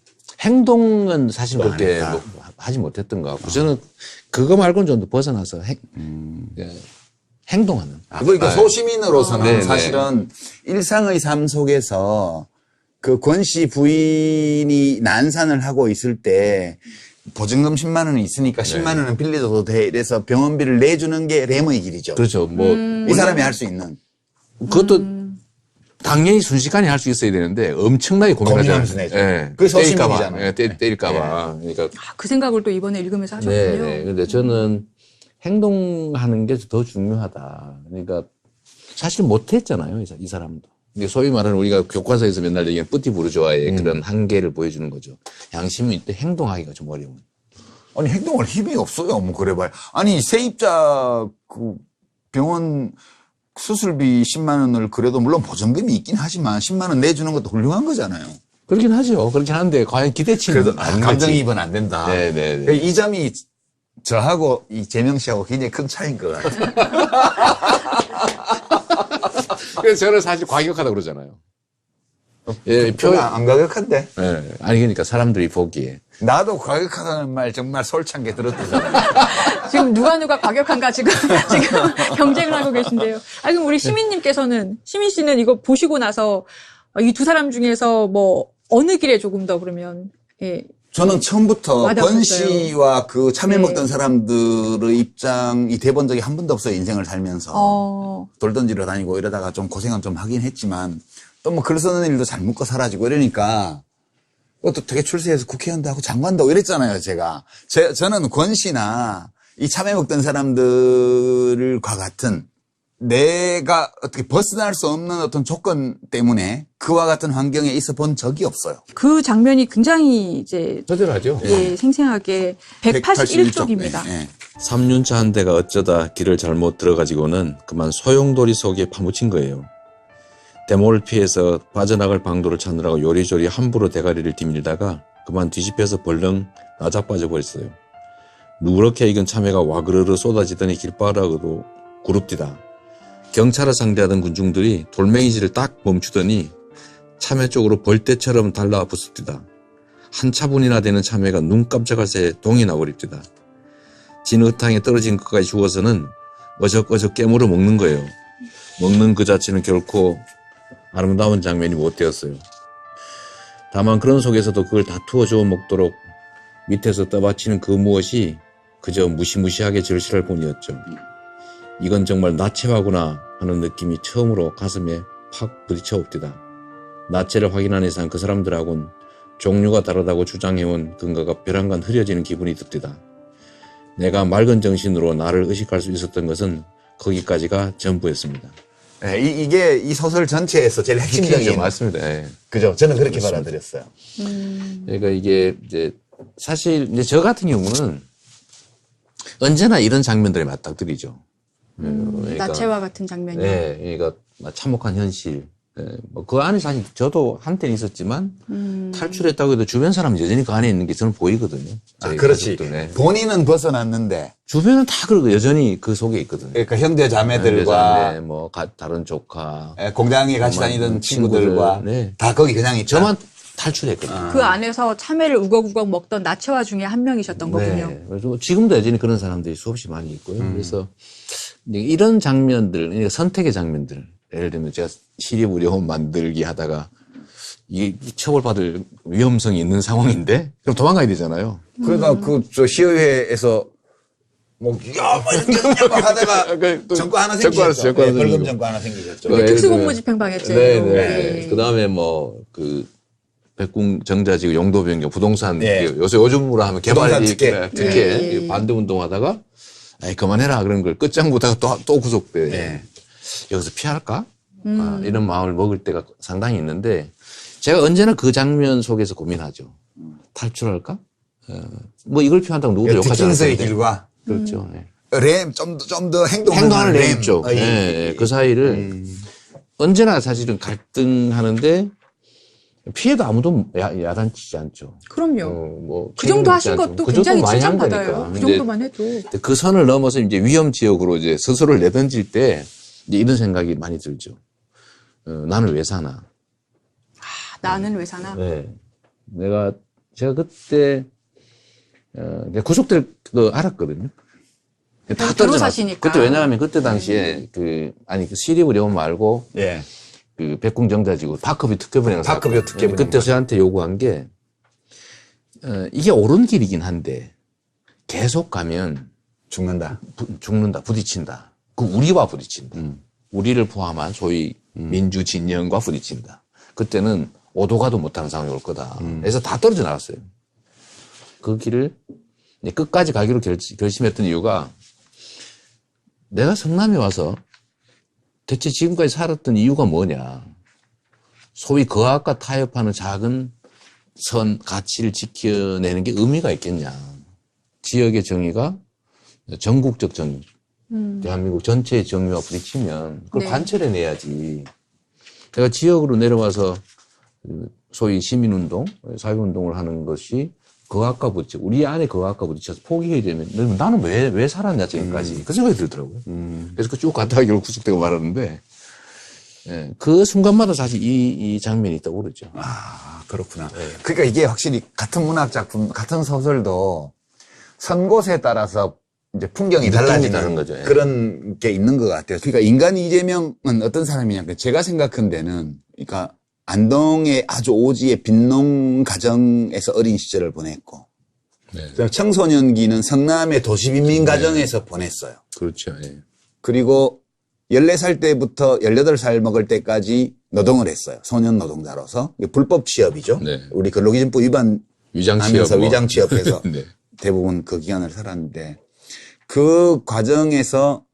행동은 사실 또 그렇게 안 했다. 뭐 하지 못했던 것 같고 저는 그거 말고는 좀 더 벗어나서 행동하는. 그러니까 소시민으로서는 네, 네. 사실은 일상의 삶 속에서 그 권 씨 부인이 난산을 하고 있을 때 보증금 10만 원이 있으니까 10만 원은 빌려줘도 돼. 이래서 병원비를 내주는 게 램의 길이죠. 그렇죠. 뭐 이 사람이 할 수 있는. 그것도 당연히 순식간에 할 수 있어야 되는데 엄청나게 고민하잖아요. 고민하면서 내죠. 예. 그게 때릴까봐. 소시민이잖아요. 예, 때릴까봐. 그러니까. 그 생각을 또 이번에 읽으면서 하셨군요. 네, 네. 근데 저는 행동하는 게 더 중요하다. 그러니까 사실 못했잖아요, 이 사람도. 이게 소위 말하는 우리가 교과서에서 맨날 얘기하는 뿌띠 부르주아의 그런 한계를 보여주는 거죠. 양심이 있대 행동하기가 좀 어려운. 아니 행동할 힘이 없어요. 뭐 그래봐요. 아니 세입자 그 병원 수술비 10만 원을 그래도 물론 보증금이 있긴 하지만 10만 원 내주는 것도 훌륭한 거잖아요. 그렇긴 하죠. 그렇긴 한데 과연 기대치는 그래도 안 감정이입은 안 된다. 네, 네, 네. 이 점이 저하고 이 재명 씨하고 굉장히 큰 차이인 것 같아요. 그래서 저는 사실 과격하다고 그러잖아요. 예, 별로 안 가격한데. 예. 아니, 그러니까 사람들이 보기에. 나도 과격하다는 말 정말 솔찬게 들었잖아요. 지금 누가 과격한가 지금 경쟁을 하고 계신데요. 아, 그럼 우리 시민 씨는 이거 보시고 나서 이 두 사람 중에서 뭐 어느 길에 조금 더 그러면 예. 저는 처음부터 와닿았어요. 권 씨와 그 참외 네. 먹던 사람들의 입장이 돼본 적이 한 번도 없어요. 인생을 살면서. 돌 던지러 다니고 이러다가 좀 고생은 좀 하긴 했지만 또 뭐 글 쓰는 일도 잘 먹고 사라지고 이러니까 그것도 되게 출세해서 국회의원도 하고 장관도 하고 이랬잖아요, 제가. 저는 권 씨나 이 참외 먹던 사람들과 같은 내가 어떻게 벗어날 수 없는 어떤 조건 때문에 그와 같은 환경에 있어 본 적이 없어요. 그 장면이 굉장히 이제 처절하죠. 예, 생생하게 181쪽입니다. 네. 3년차 한 대가 어쩌다 길을 잘못 들어가지고는 그만 소용돌이 속에 파묻힌 거예요. 대모를 피해서 빠져나갈 방도를 찾느라고 요리조리 함부로 대가리를 디밀다가 그만 뒤집혀서 벌렁 나자빠져 버렸어요. 누렇게 익은 참외가 와그르르 쏟아지더니 길바닥으로 구릅디다. 경찰을 상대하던 군중들이 돌멩이질을 딱 멈추더니 참외 쪽으로 벌떼처럼 달라붙습디다. 한 차분이나 되는 참외가 눈 깜짝할 새에 동이 나버립디다. 진흙탕에 떨어진 것까지 주워서는 어적어적 깨물어 먹는 거예요. 먹는 그 자체는 결코 아름다운 장면이 못 되었어요. 다만 그런 속에서도 그걸 다투어 주워 먹도록 밑에서 떠받치는 그 무엇이 그저 무시무시하게 절실할 뿐이었죠. 이건 정말 나체화구나 하는 느낌이 처음으로 가슴에 팍 부딪혀 옵디다. 나체를 확인한 이상 그 사람들하고는 종류가 다르다고 주장해온 근거가 벼랑간 흐려지는 기분이 듭디다. 내가 맑은 정신으로 나를 의식할 수 있었던 것은 거기까지가 전부였습니다. 네, 이게 이 소설 전체에서 제일 핵심적인. 맞습니다. 예. 그죠? 저는 그렇게 그렇습니다. 받아들였어요. 그러니까 이게 이제 사실 이제 저 같은 경우는 언제나 이런 장면들이 맞닥뜨리죠. 그러니까, 나체와 같은 장면이. 네, 그러니까 참혹한 현실. 뭐 그 안에 사실 저도 한때는 있었지만 탈출했다고 해도 주변 사람은 여전히 그 안에 있는 게 저는 보이거든요. 저희 그렇지. 가족들, 네. 본인은 벗어났는데, 주변은 다 그러고 여전히 그 속에 있거든요. 그러니까 형제 자매들과 네, 뭐 다른 조카, 공장에 같이 정말 다니던 친구들, 친구들과 네. 다 거기 그냥 있다. 저만 탈출했거든요. 그 안에서 참외를 우걱우걱 먹던 나체와 중에 한 명이셨던 거군요. 네. 그래서 지금도 여전히 그런 사람들이 수없이 많이 있고요. 그래서 이런 장면들, 그러니까 선택의 장면들, 예를 들면 제가 시립의료원 만들기 하다가 이게 처벌받을 위험성이 있는 상황인데 그럼 도망가야 되잖아요. 그러니까 저 시의회에서 뭐 이렇게 하다가 정과 하나 생기셨죠. 정과 하나 벌금 생기고. 정과 하나 생기셨죠. 그 예를 특수공무집행방해죄. 네네. 그 다음에 뭐, 백궁 정자지구 용도 변경 부동산 예. 요즘으로 하면 부동산 개발이 특혜. 특혜 반대 운동하다가 아이 그만해라 그런 걸 끝장보다가 또 구속돼. 예. 여기서 피할까? 이런 마음을 먹을 때가 상당히 있는데 제가 언제나 그 장면 속에서 고민하죠. 탈출할까? 뭐 이걸 표현한다고 누구도 욕하지 않을 디킨스의 텐데. 길과 그렇죠. 예. 램, 좀 더 행동하는 램 쪽. 의 예, 그 사이를 언제나 사실은 갈등하는데 피해도 아무도 야단치지 않죠. 그럼요. 뭐 그 정도 피해는 하신 있지 않죠. 것도 그 굉장히 정도 많이 한 칭찬받아요. 거니까. 그 근데 정도만 해도. 그 선을 넘어서 이제 위험 지역으로 이제 스스로를 내던질 때 이제 이런 생각이 많이 들죠. 나는 왜 사나? 나는 왜 사나? 네. 제가 그때, 구속될 거 알았거든요. 다 떨어져 변호사시니까. 그때 왜냐하면 그때 당시에 시립의료원 말고 예. 그 백궁정자지구 박커비 특허분양 박커비 특허분양 그때 저한테 요구한 게 이게 옳은 길이긴 한데 계속 가면 죽는다. 죽는다, 부딪힌다. 그 우리와 부딪힌다. 우리를 포함한 소위 민주 진영과 부딪힌다. 그때는 오도 가도 못하는 상황이 올 거다. 그래서 다 떨어져 나갔어요. 그 길을 이제 끝까지 가기로 결심했던 이유가 내가 성남에 와서 대체 지금까지 살았던 이유가 뭐냐. 소위 거학과 타협하는 작은 선, 가치를 지켜내는 게 의미가 있겠냐. 지역의 정의가 전국적 정의. 대한민국 전체의 정의와 부딪히면 그걸 네. 관철해내야지. 제가 지역으로 내려와서 소위 시민운동, 사회운동을 하는 것이 거학과 부딪혀, 우리 안에 거학과 부딪혀서 포기해야 되면 나는 왜 살았냐, 지금까지. 그 생각이 들더라고요. 그래서 그 쭉 갔다가 결국 구속되고 말았는데, 예, 그 순간마다 사실 이 장면이 떠오르죠. 아, 그렇구나. 그러니까 이게 확실히 같은 문학 작품, 같은 소설도 선 곳에 따라서 이제 풍경이 느낌이 달라지는 다른 거죠. 예. 그런 게 있는 것 같아요. 그러니까 인간 이재명은 어떤 사람이냐. 제가 생각한 데는, 그러니까 안동의 아주 오지의 빈농 가정에서 어린 시절을 보냈고, 네. 그다음에 청소년기는 성남의 도시빈민 가정에서 보냈어요. 그렇죠. 예. 그리고 14살 때부터 18살 먹을 때까지 노동을 했어요. 소년 노동자로서. 이게 불법 취업이죠. 네. 우리 근로기준법 위반하면서 위장 취업. 위장 취업해서 네. 대부분 그 기간을 살았는데 그 과정에서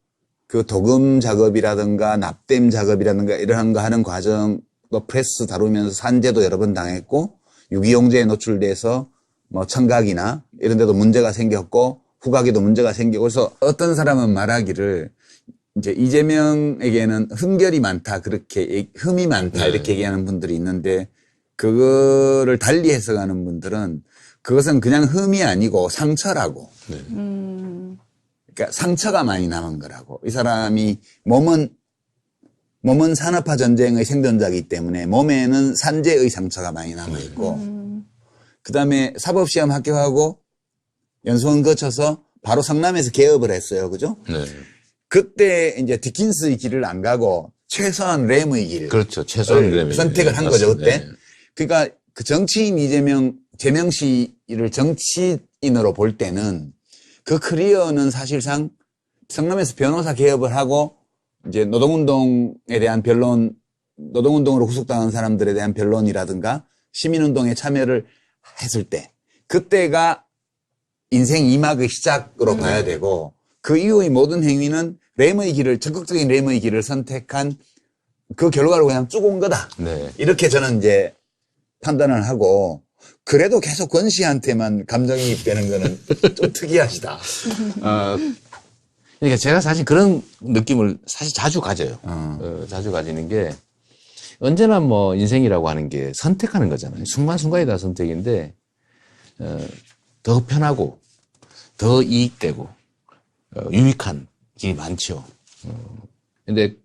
그 도금 작업이라든가 납땜 작업이라든가 이러한 거 하는 과정 또 프레스 다루면서 산재도 여러 번 당했고 유기용제에 노출돼서 뭐 청각이나 이런 데도 문제가 생겼고 후각에도 문제가 생기고 그래서 어떤 사람은 말하기를 이제 이재명에게는 흠결이 많다 그렇게 흠이 많다 이렇게 얘기하는 분들이 있는데 그거를 달리 해석하는 분들은 그것은 그냥 흠이 아니고 상처라고. 네. 그러니까 상처가 많이 남은 거라고. 이 사람이 몸은 산업화 전쟁의 생존자이기 때문에 몸에는 산재의 상처가 많이 남아 있고 그다음에 사법시험 합격하고 연수원 거쳐서 바로 성남에서 개업을 했어요. 그죠? 네. 그때 이제 디킨스의 길을 안 가고 최소한 램의 길. 그렇죠. 최소한 램이. 선택을 한 거죠, 그때. 그러니까 그 정치인 재명 씨를 정치인으로 볼 때는 그 커리어는 사실상 성남에서 변호사 개업을 하고 이제 노동운동에 대한 변론, 노동운동으로 구속당한 사람들에 대한 변론이라든가 시민운동에 참여를 했을 때 그때가 인생 2막의 시작으로 봐야 되고 그 이후의 모든 행위는 적극적인 램의 길을 선택한 그 결과로 그냥 쭉 온 거다. 네. 이렇게 저는 이제 판단을 하고 그래도 계속 권 씨한테만 감정이입되는 거는 좀 특이하시다. 그러니까 제가 사실 그런 느낌을 사실 자주 가져요. 자주 가지는 게 언제나 뭐 인생이라고 하는 게 선택하는 거잖아요. 순간순간이 다 선택인데 더 편하고 더 이익되고 유익한 길이 많죠. 근데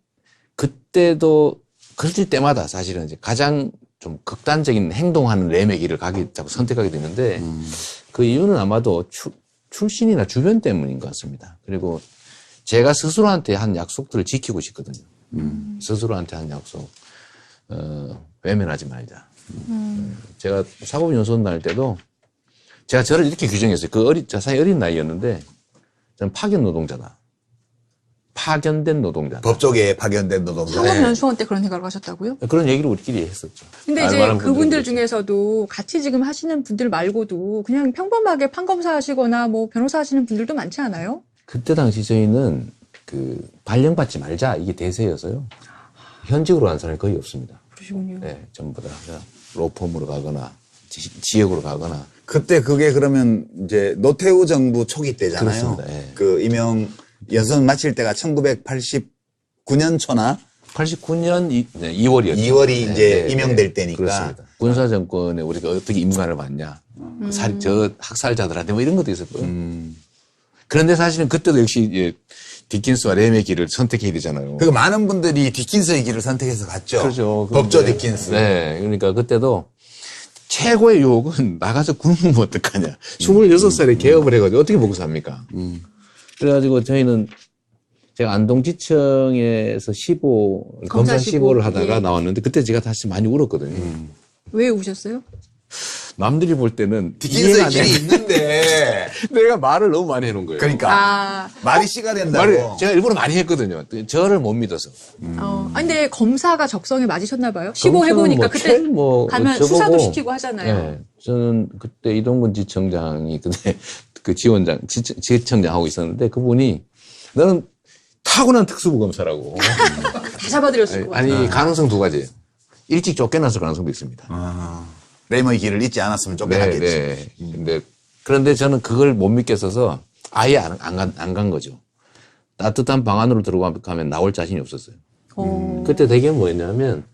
그때도 그럴 때마다 사실은 이제 가장 좀 극단적인 행동하는 램의 길을 자꾸 선택하게 되는데 그 이유는 아마도 출신이나 주변 때문인 것 같습니다. 그리고 제가 스스로한테 한 약속들을 지키고 싶거든요. 스스로한테 한 약속. 외면하지 말자. 제가 사법연수원 다닐 때도 제가 저를 이렇게 규정했어요. 자세히 어린 나이였는데 저는 파견 노동자다. 파견된 노동자. 법조계에 파견된 노동자. 상업연수원 때 그런 생각을 하셨다고요? 그런 얘기를 우리끼리 했었죠. 근데 이제 알만한 그분들 분들은 중에서도 같이 지금 하시는 분들 말고도 그냥 평범하게 판검사 하시거나 뭐 변호사 하시는 분들도 많지 않아요? 그때 당시 저희는 발령받지 말자 이게 대세여서요. 현직으로 간 사람이 거의 없습니다. 그러시군요. 네, 전부 다 그냥 로펌으로 가거나 지역으로 가거나. 그때 그게 그러면 이제 노태우 정부 초기 때잖아요. 그렇습니다. 예. 그 연수원 마칠 때가 1989년 초나 89년 2월이었죠. 2월이 이제 임명될 때니까. 그렇습니다. 군사 정권에 우리가 어떻게 임관을 받냐. 저 학살자들한테 뭐 이런 것도 있었고요. 그런데 사실은 그때도 역시 이제 디킨스와 램의 길을 선택해야 되잖아요. 그 많은 분들이 디킨스의 길을 선택해서 갔죠. 그렇죠. 법조 근데, 디킨스. 네. 그러니까 그때도 최고의 유혹은 나가서 굶으면 어떡하냐. 26살에 개업을 해가지고 어떻게 먹고 삽니까? 그래가지고 저희는 제가 안동지청에서 검사 15를 하다가 예. 나왔는데 그때 제가 다시 많이 울었거든요. 왜 우셨어요? 남들이 볼 때는 디킨스의 이해가 안 길이 돼. 있는데. 내가 말을 너무 많이 해놓은 거예요. 그러니까. 말이 씨가 된다고. 말을 제가 일부러 많이 했거든요. 저를 못 믿어서. 근데 검사가 적성에 맞으셨나 봐요? 15 해보니까 그때 가면 수사도 시키고 하잖아요. 네, 저는 그때 이동근 지청장이 그때 그 지청장 하고 있었는데 그분이 너는 타고난 특수부 검사라고. 다 잡아드렸을 거예요. 아니 가능성 두 가지예요. 일찍 쫓겨났을 가능성도 있습니다. 램의 길을 잊지 않았으면 쫓겨났겠지. 네. 그런데 저는 그걸 못 믿겠어서 아예 안 간 거죠. 따뜻한 방 안으로 들어가면 나올 자신이 없었어요. 그때 되게 뭐였냐면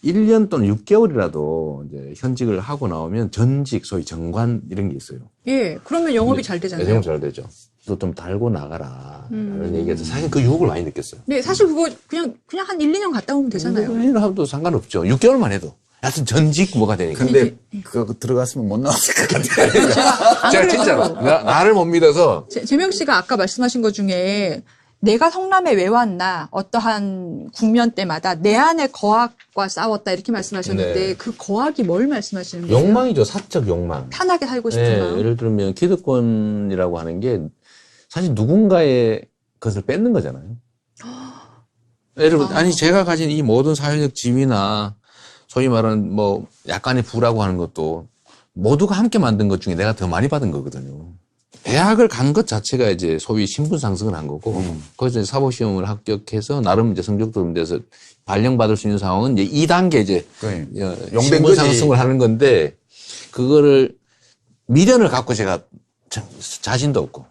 1년 또는 6개월이라도 이제 현직을 하고 나오면 전직, 소위 정관 이런 게 있어요. 예, 그러면 영업이 잘 되잖아요. 영업 잘 되죠. 또 좀 달고 나가라. 라는 얘기해서 사실 그 유혹을 많이 느꼈어요. 네, 사실 그거 그냥 한 1, 2년 갔다 오면 되잖아요. 1년 하도 상관없죠. 6개월만 해도. 하여튼 전직 뭐가 되니까. 근데 그거 들어갔으면 못 나왔을 것 같아요. 제가 진짜로 나를 못 믿어서 재명 씨가 아까 말씀하신 것 중에 내가 성남에 왜 왔나 어떠한 국면 때마다 내 안의 거학과 싸웠다 이렇게 말씀하셨는데 네. 그 거학이 뭘 말씀하시는 거예요? 욕망이죠. 사적 욕망. 편하게 살고 싶은 네, 마음. 예를 들면 기득권이라고 하는 게 사실 누군가의 것을 뺏는 거잖아요. 예를 들면 아니 제가 가진 이 모든 사회적 지위나 소위 말하는 뭐 약간의 부라고 하는 것도 모두가 함께 만든 것 중에 내가 더 많이 받은 거거든요. 대학을 간 것 자체가 이제 소위 신분 상승을 한 거고 거기서 이제 사법시험을 합격해서 나름 이제 성적도 돼서 발령받을 수 있는 상황은 이제 2단계 이제 용된 신분 거지. 상승을 하는 건데 그거를 미련을 갖고 제가 자신도 없고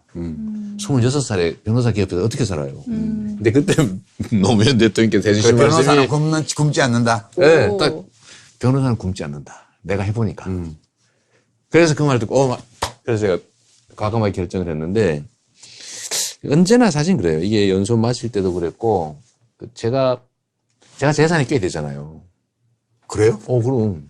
26살에 변호사 기업에서 어떻게 살아요. 근데 그때 노무현 대통령께서 해주신 변호사는 말씀이 굶지 않는다. 네, 딱 변호사는 굶지 않는다. 내가 해보니까. 그래서 그 말 듣고 그래서 제가 과감하게 결정을 했는데 언제나 사실 그래요. 이게 연수원 마칠 때도 그랬고 제가 재산이 꽤 되잖아요. 그래요? 그럼.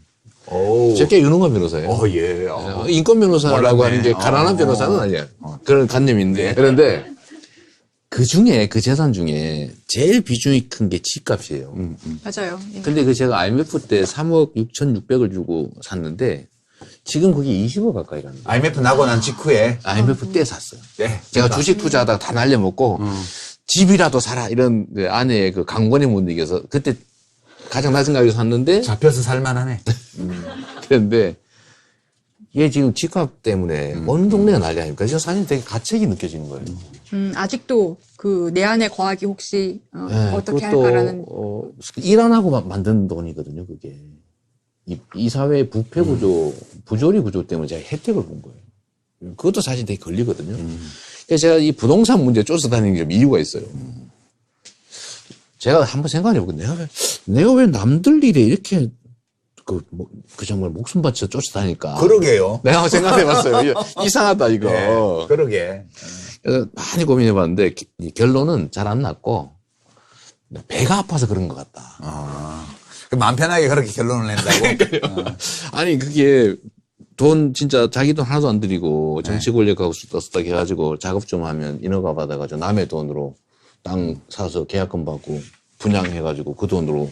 오. 제가 꽤 유능한 변호사예요. 예. 인권 변호사라고 몰랐네. 하는 게 가난한 변호사는 아니야. 그런 관념인데. 그런데 그 중에, 그 재산 중에 제일 비중이 큰 게 집값이에요. 맞아요. 예. 근데 그 제가 IMF 때 3억 6,600을 주고 샀는데 지금 그게 20억 가까이 가는 거예요. IMF 나고 난 직후에. IMF 때 샀어요. 네. 제가 주식 투자하다가 다 날려먹고 집이라도 사라 이런 그 아내의 그 강권에 못 이겨서 그때 가장 낮은 가격에 샀는데 잡혀서 살만하네. 그런데 이게 지금 집값 때문에 온 동네가 난리 아닙니까? 그래서 사실 되게 가책이 느껴지는 거예요. 아직도 그 내 안의 거학이 혹시 네, 어떻게 그것도, 할까라는. 일 안 하고 만든 돈이거든요, 그게. 이 사회의 부패 구조, 부조리 구조 때문에 제가 혜택을 본 거예요. 그것도 사실 되게 걸리거든요. 그래서 제가 이 부동산 문제 쫓아다니는 게 좀 이유가 있어요. 제가 한번 생각해보고, 내가 왜 남들 일에 이렇게, 정말 목숨 바쳐 쫓아다니까. 그러게요. 내가 한번 생각해봤어요. 이상하다, 이거. 네, 그러게. 그래서 많이 고민해봤는데, 결론은 잘 안 났고, 배가 아파서 그런 것 같다. 마음 편하게 그렇게 결론을 낸다고? 아니, 그게 돈 진짜 자기 돈 하나도 안 들이고 정치 권력하고 썼다 해가지고 작업 좀 하면 인허가 받아가지고 남의 돈으로 땅 사서 계약금 받고 분양해가지고 그 돈으로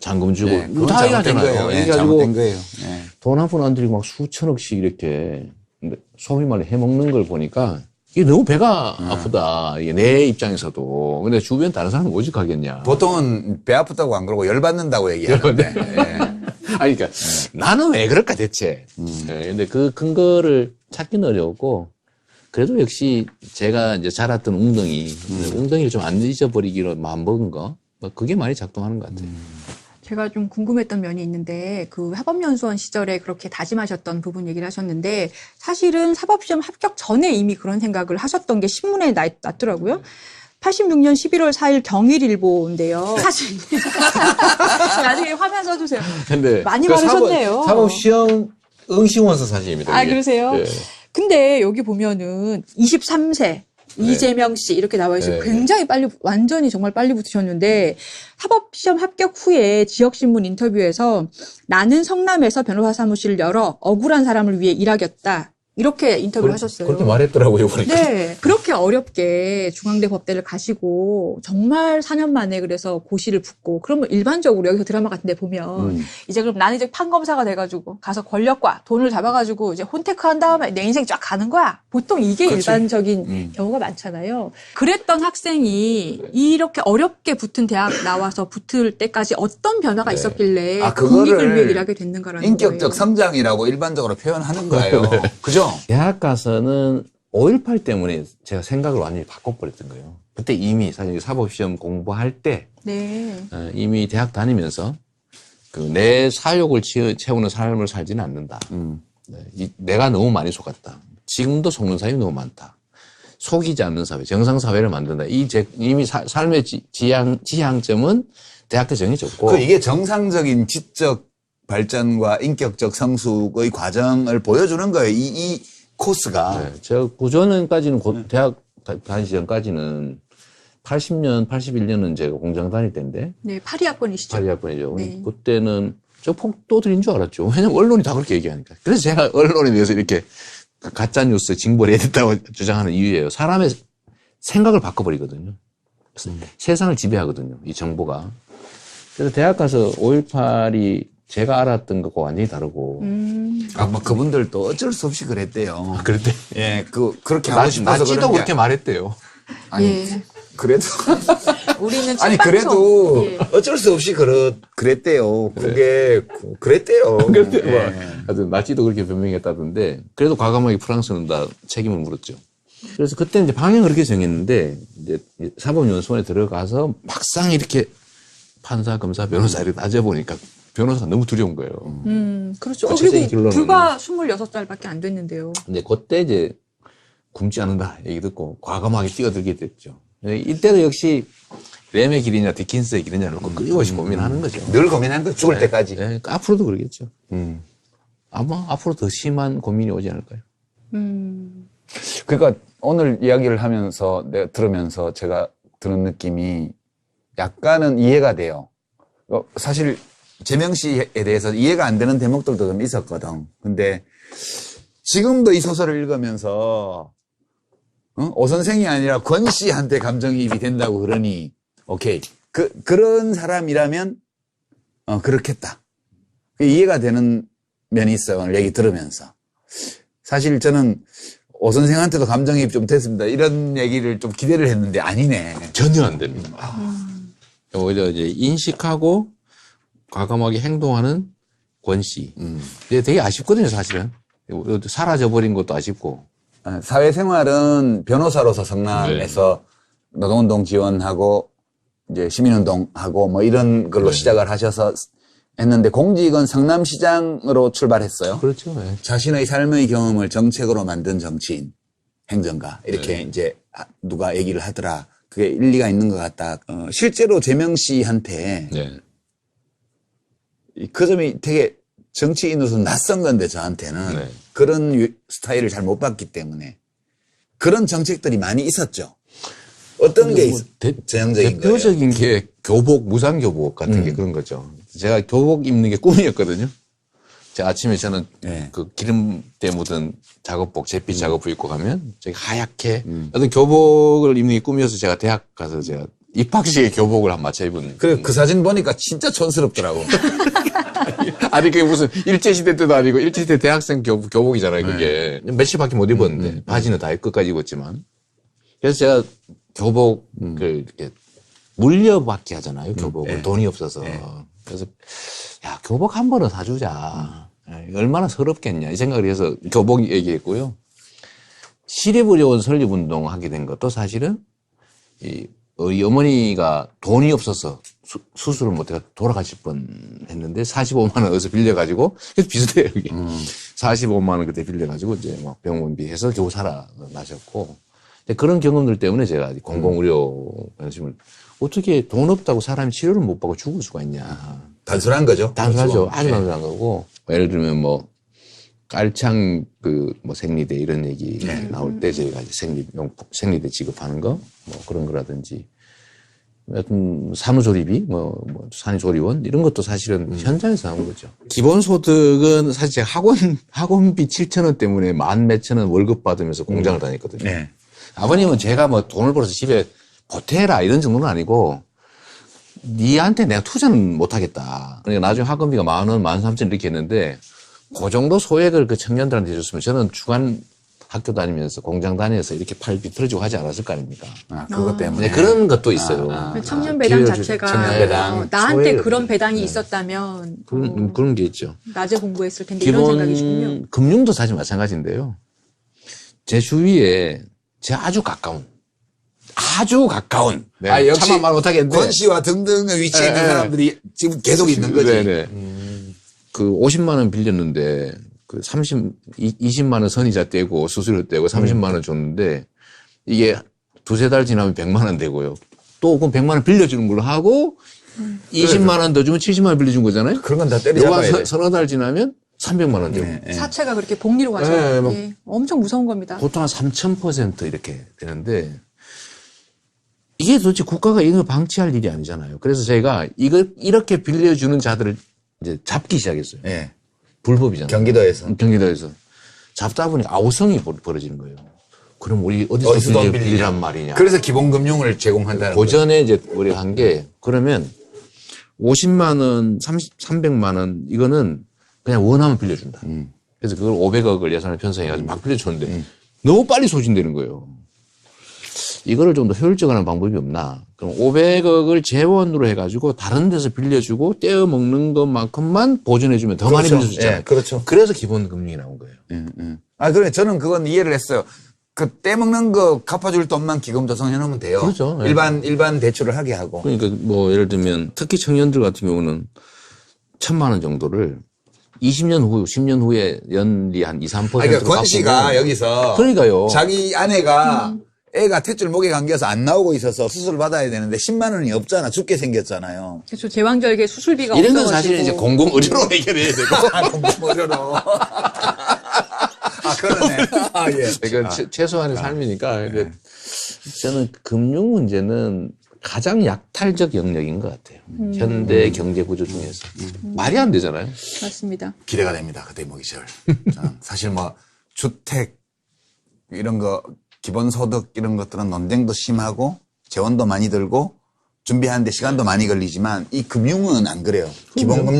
잔금 주고 네, 그건 다 잘못된 하잖아요. 거예요. 네, 이래가지고 잘못된 거예요. 네. 돈 한 푼 안 들이고 막 수천억씩 이렇게 소위 말해 해먹는 걸 보니까 이게 너무 배가 아프다. 이게 내 입장에서도. 근데 주변 다른 사람은 오직하겠냐. 보통은 배 아프다고 안 그러고 열받는다고 얘기하는데. 예. 아니, 그러니까 나는 왜 그럴까 대체. 예, 근데 그 근거를 찾기는 어려웠고, 그래도 역시 제가 이제 자랐던 웅덩이를 좀 안 잊어버리기로 마음먹은 거, 뭐 그게 많이 작동하는 것 같아요. 제가 좀 궁금했던 면이 있는데 그 사법연수원 시절에 그렇게 다짐하셨던 부분 얘기를 하셨는데 사실은 사법시험 합격 전에 이미 그런 생각을 하셨던 게 신문에 났더라고요. 86년 11월 4일 경일일보인데요. 사실 나중에 화면 써주세요. 근데 많이 그 많으셨네요. 사법시험 응시원서 사진입니다. 아 이게. 그러세요? 네. 근데 여기 보면은 23세 이재명 씨 이렇게 나와 있어요. 네. 굉장히 빨리 완전히 정말 빨리 붙으셨는데 사법시험 합격 후에 지역신문 인터뷰에서 나는 성남에서 변호사 사무실을 열어 억울한 사람을 위해 일하겠다. 이렇게 인터뷰를 하셨어요. 그렇게 말했더라고요, 보니까. 네. 그렇게 어렵게 중앙대 법대를 가시고 정말 4년 만에 그래서 고시를 붙고 그러면 일반적으로 여기서 드라마 같은 데 보면 이제 그럼 나는 이제 판검사가 돼가지고 가서 권력과 돈을 잡아가지고 이제 혼테크 한 다음에 내 인생 쫙 가는 거야. 보통 이게 그치. 일반적인 경우가 많잖아요. 그랬던 학생이 이렇게 어렵게 붙은 대학 나와서 붙을 때까지 어떤 변화가 네. 있었길래 아, 그거를 국익을 위해 일하게 됐는가라는 인격적 거예요. 성장이라고 일반적으로 표현하는 거예요. 그죠? 대학 가서는 5.18 때문에 제가 생각을 완전히 바꿔버렸던 거예요. 그때 이미 사실 사법시험 공부할 때 네. 이미 대학 다니면서 그 내 사욕을 채우는 삶을 살지는 않는다. 네, 내가 너무 많이 속았다. 지금도 속는 사람이 너무 많다. 속이지 않는 사회, 정상 사회를 만든다. 이미 삶의 지향점은 대학 때 정해졌고. 이게 정상적인 지적 발전과 인격적 성숙의 과정을 보여주는 거예요. 이 코스가. 네, 제가 9년까지는 대학 다니기 전까지는 80년, 81년은 제가 공장 다닐 때인데. 네, 파리학번이시죠. 파리학번이죠. 네. 그때는 저 폭도들인 줄 알았죠. 왜냐면 언론이 다 그렇게 얘기하니까. 그래서 제가 언론에 대해서 이렇게 가짜뉴스 징벌 해야 된다고 주장하는 이유예요. 사람의 생각을 바꿔버리거든요. 세상을 지배하거든요. 이 정보가. 그래서 대학 가서 5.18이 제가 알았던 것과 완전히 다르고. 뭐 그분들도 어쩔 수 없이 그랬대요. 그랬대. 예, 그렇게 하고 싶어서 나치도 그런 게 그렇게 말했대요. 아니, 예. 그래도 우리는 아니 책방송. 그래도 예. 어쩔 수 없이 그랬대요. 그게 그랬대요. 그랬대요. 예. 하여튼 나치도 그렇게 변명했다던데. 그래도 과감하게 프랑스는 다 책임을 물었죠. 그래서 그때 이제 방향을 그렇게 정했는데 이제 사법연수원에 들어가서 막상 이렇게 판사, 검사, 변호사 이렇게 따져보니까 변호사가 너무 두려운 거예요. 그렇죠. 구체적인 그리고 결론은- 불과 26살밖에 안 됐는데요. 근데 그때 이제 굶지 않는다 얘기 듣고 과감하게 뛰어들게 됐죠. 이때도 역시 램의 길이냐 디킨스의 길이냐 놓고 끊임없이 고민하는 거죠. 늘 고민한 거 죽을 때까지. 네, 앞으로도 그러겠죠. 아마 앞으로 더 심한 고민이 오지 않을까요? 그러니까 오늘 이야기를 하면서 내가 들으면서 제가 드는 느낌이 약간은 이해가 돼요. 사실 재명 씨에 대해서 이해가 안 되는 대목들도 좀 있었거든. 근데 지금도 이 소설을 읽으면서 오 선생이 아니라 권 씨한테 감정이입이 된다고 그러니 오케이. 그런 사람이라면 그렇겠다. 이해가 되는 면이 있어요. 오늘 얘기 들으면서. 사실 저는 오 선생한테도 감정이입 좀 됐습니다. 이런 얘기를 좀 기대를 했는데 아니네. 전혀 안 됩니다. 오히려 이제 인식하고 과감하게 행동하는 권 씨. 이게 되게 아쉽거든요, 사실은. 사라져버린 것도 아쉽고. 사회생활은 변호사로서 성남에서 노동운동 지원하고 이제 시민운동하고 뭐 이런 걸로 시작을 하셔서 했는데 공직은 성남시장으로 출발했어요. 그렇죠. 네. 자신의 삶의 경험을 정책으로 만든 정치인, 행정가 이렇게 이제 누가 얘기를 하더라. 그게 일리가 있는 것 같다. 실제로 재명 씨한테 네. 그 점이 되게 정치인으로서 낯선 건데 저한테는 네. 그런 스타일을 잘 못 봤기 때문에 그런 정책들이 많이 있었죠. 어떤 게 전형적인 거예요? 대표적인 게 교복, 무상교복 같은 게 그런 거죠. 제가 교복 입는 게 꿈이었거든요. 아침에 저는 네. 그 기름때 묻은 작업복, 잿빛 작업복 입고 가면 저기 하얗게 어떤 교복을 입는 게 꿈이어서 제가 대학 가서 제가 입학식에 교복을 한 맞춰 입은. 그 사진 보니까 진짜 촌스럽더라고. 아니, 그게 무슨 일제시대 때도 아니고, 일제시대 대학생 교복이잖아요, 그게. 며칠밖에 못 입었는데, 바지는 다 끝까지 입었지만. 그래서 제가 교복을 이렇게 물려받게 하잖아요, 교복을. 돈이 없어서. 그래서, 야, 교복 한 번은 사주자. 얼마나 서럽겠냐, 이 생각을 해서 교복 얘기했고요. 시립의료원 설립운동 하게 된 것도 사실은, 우리 어머니가 돈이 없어서 수술을 못해서 돌아가실 뻔 했는데 45만 원 어디서 빌려가지고, 그래서 비슷해요, 이게. 45만 원 그때 빌려가지고 이제 막 병원비 해서 겨우 살아나셨고. 그런 경험들 때문에 제가 공공의료 관심을, 어떻게 돈 없다고 사람이 치료를 못 받고 죽을 수가 있냐. 단순한 거죠. 단순하죠. 아주 단순한 거고. 예를 들면 뭐, 깔창 생리대 이런 얘기 나올 때 저희가 이제 생리대 지급하는 거, 뭐 그런 거라든지, 여튼 산후조리비, 산후조리원 이런 것도 사실은 현장에서 나온 거죠. 기본소득은 사실 제가 학원비 7,000원 때문에 만 몇천 원 월급 받으면서 공장을 다녔거든요. 네. 아버님은 제가 뭐 돈을 벌어서 집에 보태라 이런 정도는 아니고, 니한테 내가 투자는 못 하겠다. 그러니까 나중에 학원비가 10,000원, 13,000원 이렇게 했는데, 그 정도 소액을 그 청년들한테 해줬으면 저는 주간 학교 다니면서 공장 다니면서 이렇게 팔 비틀어지고 하지 않았을 거 아닙니까? 그것 때문에. 그런 것도 있어요. 청년 배당 자체가 청년 배당. 나한테 그런 배당이 있었다면 그런 게 있죠. 낮에 공부했을 텐데 이런 생각이시군요. 금융도 사실 마찬가지인데요. 제 주위에 제 아주 가까운 네, 역시 차마 말 못하겠는데 권 씨와 등등의 위치에 있는 사람들이 지금 계속 있는 거지. 네네. 그 50만 원 빌렸는데 그 20만 원 선이자 떼고 수수료 떼고 30만 원 줬는데 이게 두세 달 지나면 100만 원 되고요. 또 그럼 100만 원 빌려주는 걸로 하고 20만 원 더 주면 70만 원 빌려준 거잖아요. 그런 건 다 때려잡아야 돼. 서너 달 지나면 300만 원 되고. 사채가 그렇게 복리로 가죠. 예, 엄청 무서운 겁니다. 보통 한 3,000% 이렇게 되는데 이게 도대체 국가가 이걸 방치할 일이 아니잖아요. 그래서 제가 이걸 이렇게 빌려주는 자들을 이제 잡기 시작했어요. 네. 불법이잖아요. 경기도에서. 잡다 보니 아우성이 벌어지는 거예요. 그럼 우리 어디서 돈 빌리란 말이냐. 그래서 기본금융을 제공한다는 거죠. 고전에 이제 우리가 한 게 그러면 50만 원, 300만 원 이거는 그냥 원하면 빌려준다. 그래서 그걸 500억을 예산을 편성해가지고 막 빌려줬는데 너무 빨리 소진되는 거예요. 이거를 좀 더 효율적인 방법이 없나. 그럼 500억을 재원으로 해가지고 다른 데서 빌려주고 떼어 먹는 것만큼만 보존해주면 더 많이 빌려줄 수 있잖아요. 그렇죠. 그래서 기본금융이 나온 거예요. 그래. 저는 그건 이해를 했어요. 그 떼먹는 거 갚아줄 돈만 기금 조성해 놓으면 돼요. 그렇죠. 네. 일반 대출을 하게 하고. 그러니까 뭐 예를 들면 특히 청년들 같은 경우는 1,000만 원 정도를 20년 후, 10년 후에 연리 한 2, 3%. 그러니까 권 씨가 여기서. 그러니까요. 자기 아내가 애가 탯줄 목에 감겨서 안 나오고 있어서 수술 받아야 되는데 10만 원이 없잖아. 죽게 생겼잖아요. 그렇죠. 제왕절개 수술비가 이런 건 없어가지고. 사실 이제 공공의료로 해결해야 되고. 공공의료로. 그러네. 예. 이건 최소한의 삶이니까. 저는 금융 문제는 가장 약탈적 영역인 것 같아요. 현대 경제 구조 중에서. 말이 안 되잖아요. 맞습니다. 기대가 됩니다. 그 대목이 제일. 사실 뭐 주택 이런 거 기본소득 이런 것들은 논쟁도 심하고 재원도 많이 들고 준비하는데 시간도 많이 걸리지만 이 금융은 안 그래요. 기본금융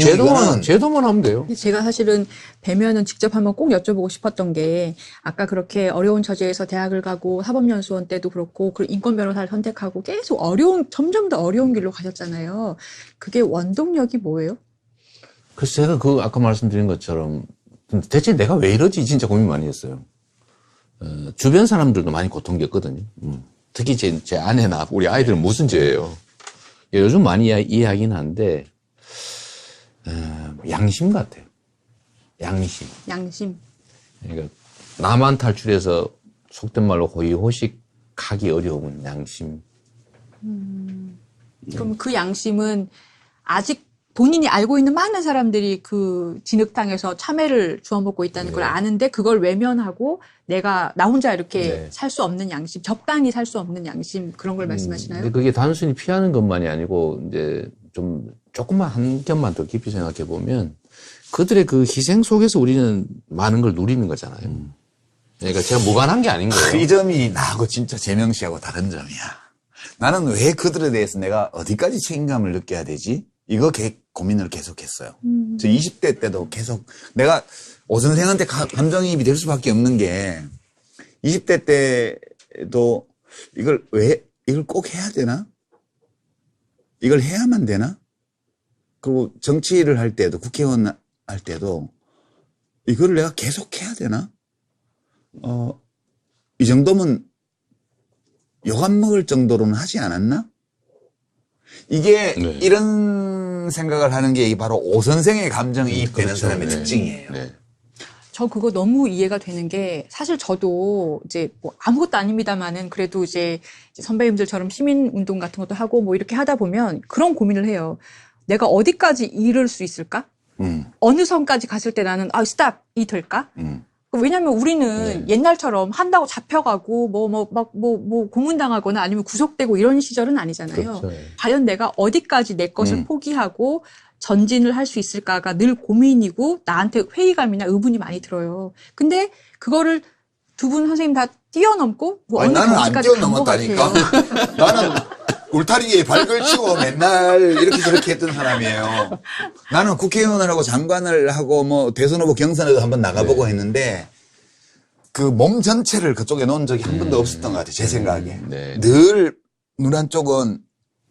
제도만 하면 돼요. 제가 사실은 뵈면은 직접 한번 꼭 여쭤보고 싶었던 게 아까 그렇게 어려운 처지에서 대학을 가고 사법연수원 때도 그렇고 인권 변호사를 선택하고 계속 점점 더 어려운 길로 가셨잖아요. 그게 원동력이 뭐예요? 그래서 제가 아까 말씀드린 것처럼 대체 내가 왜 이러지 진짜 고민 많이 했어요. 주변 사람들도 많이 고통 겪거든요. 특히 제 아내나 우리 아이들은 무슨 죄예요. 요즘 많이 이해하긴 한데 양심 같아요. 양심. 그러니까 나만 탈출해서 속된 말로 호의호식하기 어려운 양심. 그럼 그 양심은 아직 본인이 알고 있는 많은 사람들이 그 진흙탕에서 참외를 주워 먹고 있다는 걸 아는데 그걸 외면하고 나 혼자 이렇게 살 수 없는 양심, 적당히 살 수 없는 양심 그런 걸 말씀하시나요? 근데 그게 단순히 피하는 것만이 아니고 이제 조금만 한 겹만 더 깊이 생각해 보면 그들의 그 희생 속에서 우리는 많은 걸 누리는 거잖아요. 그러니까 제가 무관한 게 아닌 거예요. 이 점이 나하고 진짜 재명 씨하고 다른 점이야. 나는 왜 그들에 대해서 내가 어디까지 책임감을 느껴야 되지? 이거 고민을 계속했어요. 저 20대 때도 계속 내가 오 선생한테 감정이입이 될 수밖에 없는 게 20대 때도 이걸 꼭 해야 되나? 이걸 해야만 되나? 그리고 정치를 할 때도 국회의원 할 때도 이걸 내가 계속 해야 되나? 이 정도면 욕 안 먹을 정도로는 하지 않았나? 이게 네. 이런 생각을 하는 게 바로 오 선생의 감정이입되는 그렇죠. 사람의 네. 특징이에요. 네. 저 그거 너무 이해가 되는 게 사실 저도 이제 뭐 아무것도 아닙니다만은 그래도 이제 선배님들처럼 시민 운동 같은 것도 하고 뭐 이렇게 하다 보면 그런 고민을 해요. 내가 어디까지 이룰 수 있을까? 어느 선까지 갔을 때 나는 스탑이 될까? 왜냐면 우리는 옛날처럼 한다고 잡혀가고 뭐 고문당하거나 아니면 구속되고 이런 시절은 아니잖아요. 그렇죠. 과연 내가 어디까지 내 것을 포기하고 전진을 할 수 있을까가 늘 고민이고 나한테 회의감이나 의문이 많이 들어요. 근데 그거를 두 분 선생님 다 뛰어넘고 뭐 아니, 어느 나는 안 경지까지 간 것 뛰어넘었다니까. 같아요. 나는 울타리에 발걸 치고 맨날 이렇게 저렇게 했던 사람이에요. 나는 국회의원을 하고 장관을 하고 뭐 대선 후보 경선에도 한번 나가보고 했는데 그 몸 전체를 그쪽에 놓은 적이 한 번도 없었던 것 같아요. 제 생각에. 네. 늘 눈 한쪽은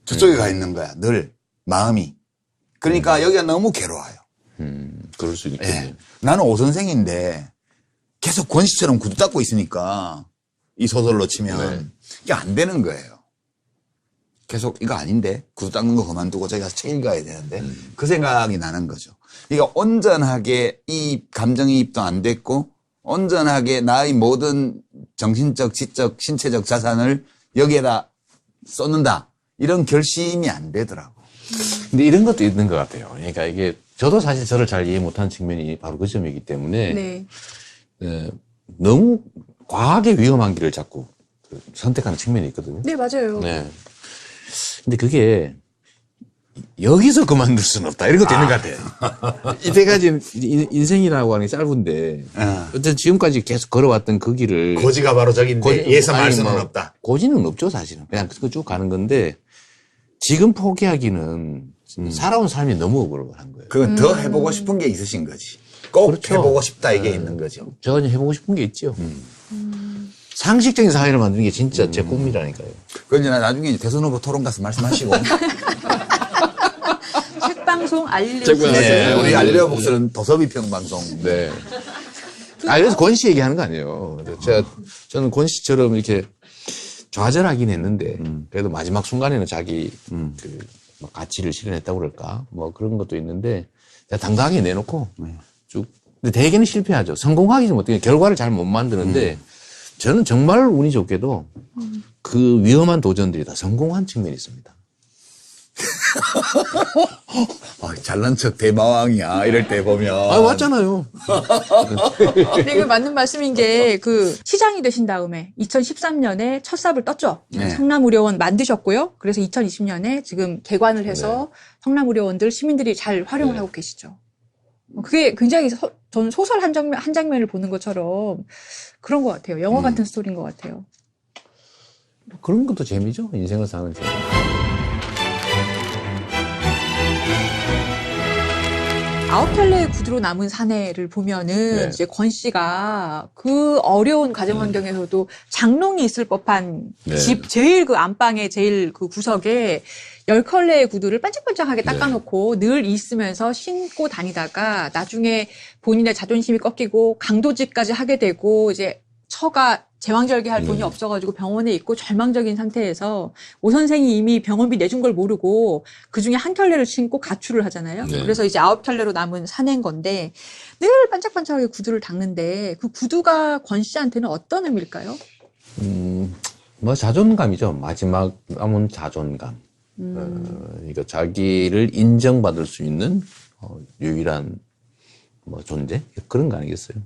저쪽에 가 있는 거야. 늘 마음이. 그러니까 여기가 너무 괴로워요. 그럴 수 있겠네요. 예. 나는 오 선생인데 계속 권씨처럼 구두 닦고 있으니까 이 소설로 치면 이게 안 되는 거예요. 계속 이거 아닌데 구두 닦는 거 그만두고 저기 가서 책 읽어야 되는데 그 생각이 나는 거죠. 그러니까 온전하게 이 감정이입도 안 됐고 온전하게 나의 모든 정신적, 지적, 신체적 자산을 여기에다 쏟는다. 이런 결심이 안 되더라고. 근데 이런 것도 있는 것 같아요. 그러니까 이게 저도 사실 저를 잘 이해 못하는 측면이 바로 그 점이기 때문에 네. 너무 과하게 위험한 길을 자꾸 선택하는 측면이 있거든요. 네, 맞아요. 네. 근데 그게 여기서 그만둘 수는 없다. 이런 것도 있는 것 같아요. 이때까지 인생이라고 하는 게 짧은데 어쨌든 지금까지 계속 걸어왔던 그 길을 고지가 바로 저긴데 예서 말 아니, 수는 뭐 없다. 고지는 없죠, 사실은. 그냥 쭉 가는 건데 지금 포기하기는 살아온 삶이 너무 억울한 거예요. 그건 더 해보고 싶은 게 있으신 거지. 꼭 그렇죠. 해보고 싶다 이게 있는 거죠. 제가 해보고 싶은 게 있죠. 상식적인 사회를 만드는 게 진짜 제 꿈이라니까요. 그건 이제 나중에 대선 후보 토론 가서 말씀하시고. 책방송 알리려고. 책방송. 네, 우리 네. 알려 목소리는 도서비평 방송. 네. 그래서 권 씨 얘기하는 거 아니에요. 저는 권 씨처럼 이렇게 좌절하긴 했는데, 그래도 마지막 순간에는 자기 뭐 가치를 실현했다고 그럴까? 뭐 그런 것도 있는데, 제가 당당하게 내놓고 쭉. 근데 대개는 실패하죠. 성공하기 좀 어떻게, 결과를 잘 못 만드는데, 저는 정말 운이 좋게도 그 위험한 도전들이 다 성공한 측면이 있습니다. 잘난 척 대마왕이야. 이럴 때 보면. 맞잖아요. 근데 이거 맞는 말씀인 게 그 시장이 되신 다음에 2013년에 첫 삽을 떴죠. 네. 성남의료원 만드셨고요. 그래서 2020년에 지금 개관을 해서 성남의료원들 시민들이 잘 활용을 하고 계시죠. 그게 굉장히 저는 소설 한 장면을 보는 것처럼 그런 것 같아요. 영화 같은 스토리인 것 같아요. 그런 것도 재미죠. 인생을 사는 재미. 아홉 켤레의 구두로 남은 사내를 보면은 네. 이제 권 씨가 그 어려운 가정 환경에서도 장롱이 있을 법한 네. 집 제일 그 안방에 제일 그 구석에 10켤레의 구두를 반짝반짝하게 닦아놓고 늘 있으면서 신고 다니다가 나중에 본인의 자존심이 꺾이고 강도질까지 하게 되고 이제 처가 제왕절개할 돈이 없어가지고 병원에 있고 절망적인 상태에서 오 선생이 이미 병원비 내준 걸 모르고 그중에 한 켤레를 신고 가출을 하잖아요. 네. 그래서 이제 9켤레로 남은 사내인 건데 늘 반짝반짝하게 구두를 닦는데 그 구두가 권 씨한테는 어떤 의미일까요? 뭐 자존감이죠. 마지막 남은 자존감. 그러니까 자기를 인정받을 수 있는 유일한 뭐 존재 그런 거 아니겠어요?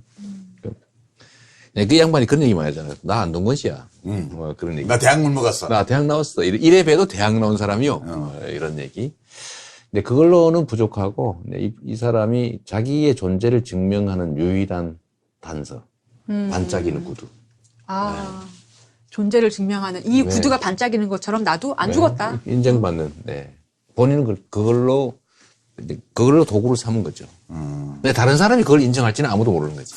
그 양반이 그런 얘기 많이 하잖아요. 나 안동건 씨야. 뭐 그런 얘기. 나 대학물 먹었어. 나 대학 나왔어. 이래 봬도 대학 나온 사람이요. 이런 얘기. 근데 그걸로는 부족하고 이 사람이 자기의 존재를 증명하는 유일한 단서. 반짝이는 구두. 아, 존재를 증명하는 이 네. 구두가 반짝이는 것처럼 나도 안 죽었다. 인정받는. 네. 본인은 그걸로 도구를 삼은 거죠. 근데 다른 사람이 그걸 인정할지는 아무도 모르는 거지.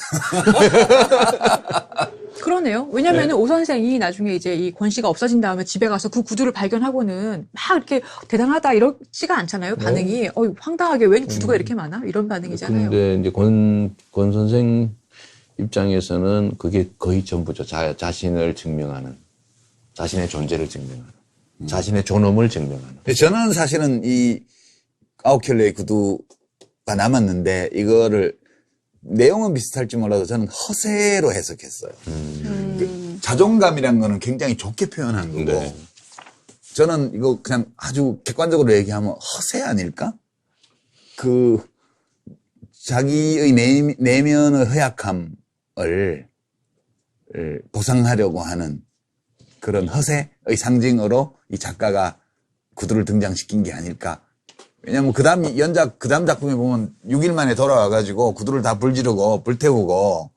그러네요. 왜냐면은 오 선생이 나중에 이제 이 권 씨가 없어진 다음에 집에 가서 그 구두를 발견하고는 막 이렇게 대단하다 이러지가 않잖아요. 반응이. 황당하게 웬 구두가 이렇게 많아? 이런 반응이잖아요. 근데 이제 권 선생 입장에서는 그게 거의 전부죠. 자신을 증명하는, 자신의 존재를 증명하는, 자신의 존엄을 증명하는. 저는 사실은 이 9켤레의 구두가 남았는데 이거를 내용은 비슷할지 몰라도 저는 허세로 해석했어요. 그 자존감이란 거는 굉장히 좋게 표현한 거고 네. 저는 이거 그냥 아주 객관적으로 얘기하면 허세 아닐까? 그 자기의 내면의 허약함을 보상하려고 하는 그런 허세의 상징으로 이 작가가 구두를 등장시킨 게 아닐까. 왜냐면 그 다음 작품에 보면 6일 만에 돌아와가지고 구두를 다 불지르고 불태우고